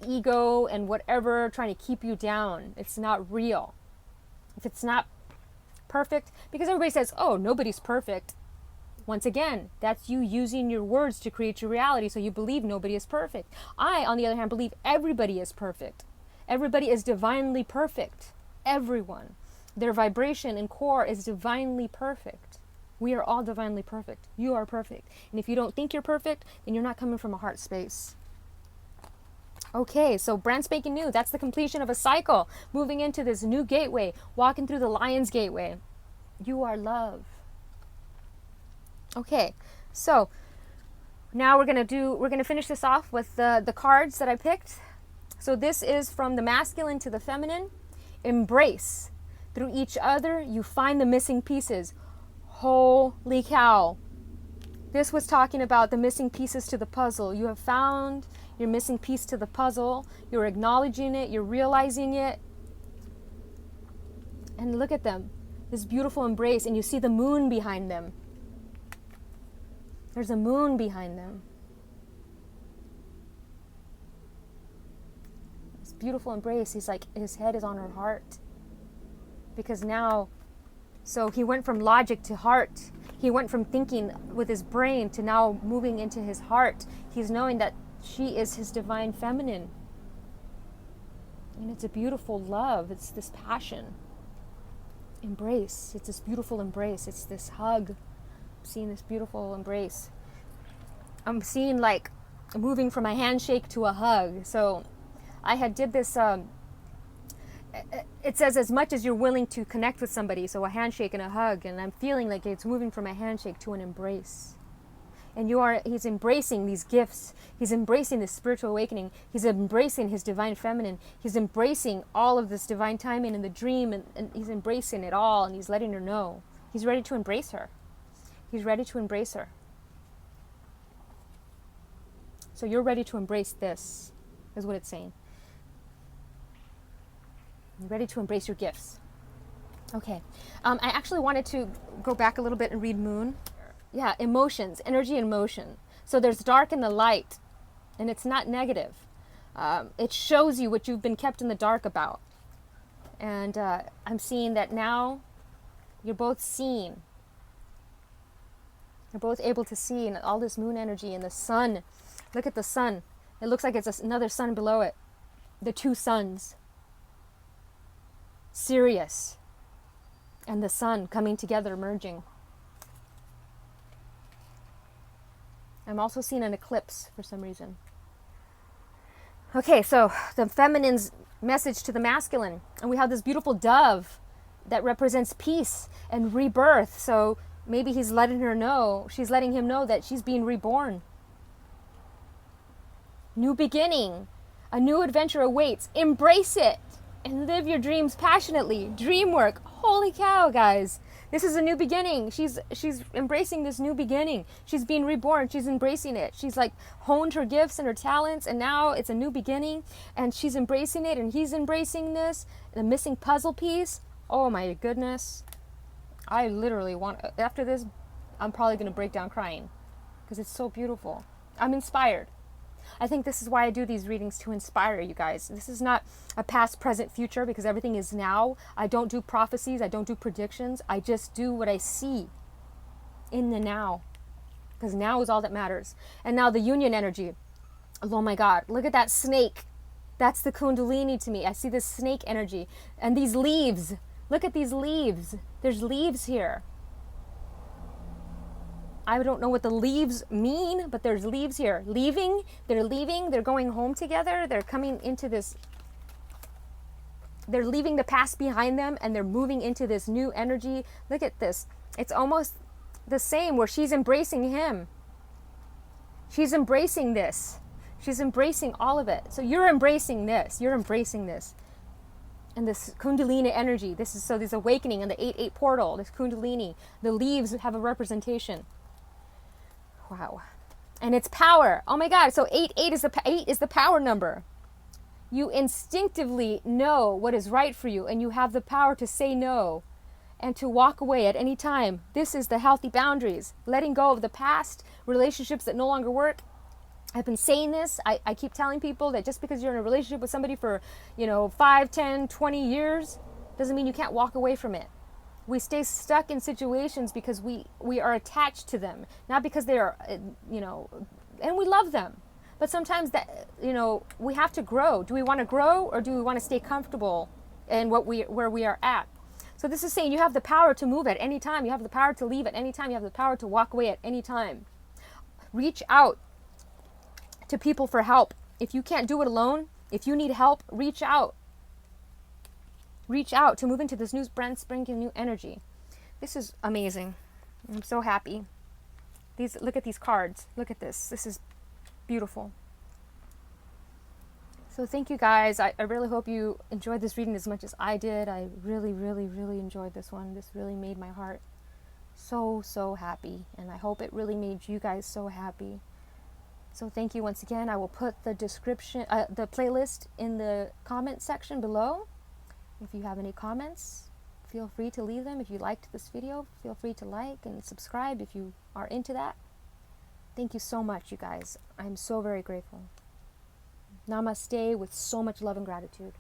ego and whatever trying to keep you down. It's not real. If it's not perfect, because everybody says, oh, nobody's perfect. Once again, that's you using your words to create your reality, so you believe nobody is perfect. I, on the other hand, believe everybody is perfect. Everybody is divinely perfect. Everyone. Their vibration and core is divinely perfect. We are all divinely perfect. You are perfect. And if you don't think you're perfect, then you're not coming from a heart space. Okay, so brand spanking new. That's the completion of a cycle. Moving into this new gateway. Walking through the lion's gateway. You are love. Okay, so now we're gonna finish this off with the cards that I picked. So this is from the masculine to the feminine. Embrace. Through each other, you find the missing pieces. Holy cow. This was talking about the missing pieces to the puzzle. You have found your missing piece to the puzzle. You're acknowledging it. You're realizing it. And look at them. This beautiful embrace. And you see the moon behind them. There's a moon behind them. This beautiful embrace. He's like, his head is on her heart. Because now, so he went from logic to heart. He went from thinking with his brain to now moving into his heart. He's knowing that she is his divine feminine. And it's a beautiful love. It's this passion. Embrace. It's this beautiful embrace. It's this hug. I'm seeing this beautiful embrace. I'm seeing like moving from a handshake to a hug. So I had did this, it says as much as you're willing to connect with somebody. So a handshake and a hug. And I'm feeling like it's moving from a handshake to an embrace. And he's embracing these gifts. He's embracing this spiritual awakening. He's embracing his divine feminine. He's embracing all of this divine timing and the dream. And he's embracing it all. And he's letting her know. He's ready to embrace her. He's ready to embrace her. So you're ready to embrace this, is what it's saying. You're ready to embrace your gifts. Okay. I actually wanted to go back a little bit and read Moon. Yeah, emotions, energy and motion. So there's dark and the light, and it's not negative. It shows you what you've been kept in the dark about. And I'm seeing that now you're both seeing. You're both able to see, and all this moon energy and the sun. Look at the sun. It looks like it's another sun below it. The two suns. Sirius and the sun coming together, merging. I'm also seeing an eclipse for some reason. Okay, so the feminine's message to the masculine. And we have this beautiful dove that represents peace and rebirth. So maybe he's letting her know, she's letting him know that she's being reborn. New beginning. A new adventure awaits. Embrace it and live your dreams passionately. Dream work. Holy cow, guys. This is a new beginning. She's embracing this new beginning. She's being reborn. She's embracing it. She's like honed her gifts and her talents, and now it's a new beginning, and she's embracing it, and he's embracing this. The missing puzzle piece. Oh my goodness. I literally want, after this, I'm probably going to break down crying because it's so beautiful. I'm inspired. I think this is why I do these readings, to inspire you guys. This is not a past, present, future, because everything is now. I don't do prophecies. I don't do predictions. I just do what I see in the now, because now is all that matters. And now the union energy. Oh my God, look at that snake. That's the Kundalini to me. I see this snake energy and these leaves. Look at these leaves. There's leaves here. I don't know what the leaves mean, but there's leaves here. Leaving, they're going home together. They're coming into this, they're leaving the past behind them and they're moving into this new energy. Look at this. It's almost the same where she's embracing him. She's embracing this. She's embracing all of it. So you're embracing this. You're embracing this. And this Kundalini energy. This awakening in the 8-8 portal. This Kundalini. The leaves have a representation. Wow. And it's power. Oh my God. So 8 is the power number. You instinctively know what is right for you, and you have the power to say no and to walk away at any time. This is the healthy boundaries. Letting go of the past, relationships that no longer work. I've been saying this. I keep telling people that just because you're in a relationship with somebody for, 5, 10, 20 years, doesn't mean you can't walk away from it. We stay stuck in situations because we are attached to them, not because they are, and we love them. But sometimes that, we have to grow. Do we want to grow, or do we want to stay comfortable in where we are at? So this is saying you have the power to move at any time. You have the power to leave at any time. You have the power to walk away at any time. Reach out to people for help. If you can't do it alone, if you need help, reach out. Reach out to move into this new brand spanking new energy. This is amazing. I'm so happy. Look at these cards. Look at this. This is beautiful. So thank you guys. I really hope you enjoyed this reading as much as I did. I really, really, really enjoyed this one. This really made my heart so, so happy. And I hope it really made you guys so happy. So thank you once again. I will put the description, the playlist in the comment section below. If you have any comments, feel free to leave them. If you liked this video, feel free to like and subscribe if you are into that. Thank you so much, you guys. I'm so very grateful. Namaste with so much love and gratitude.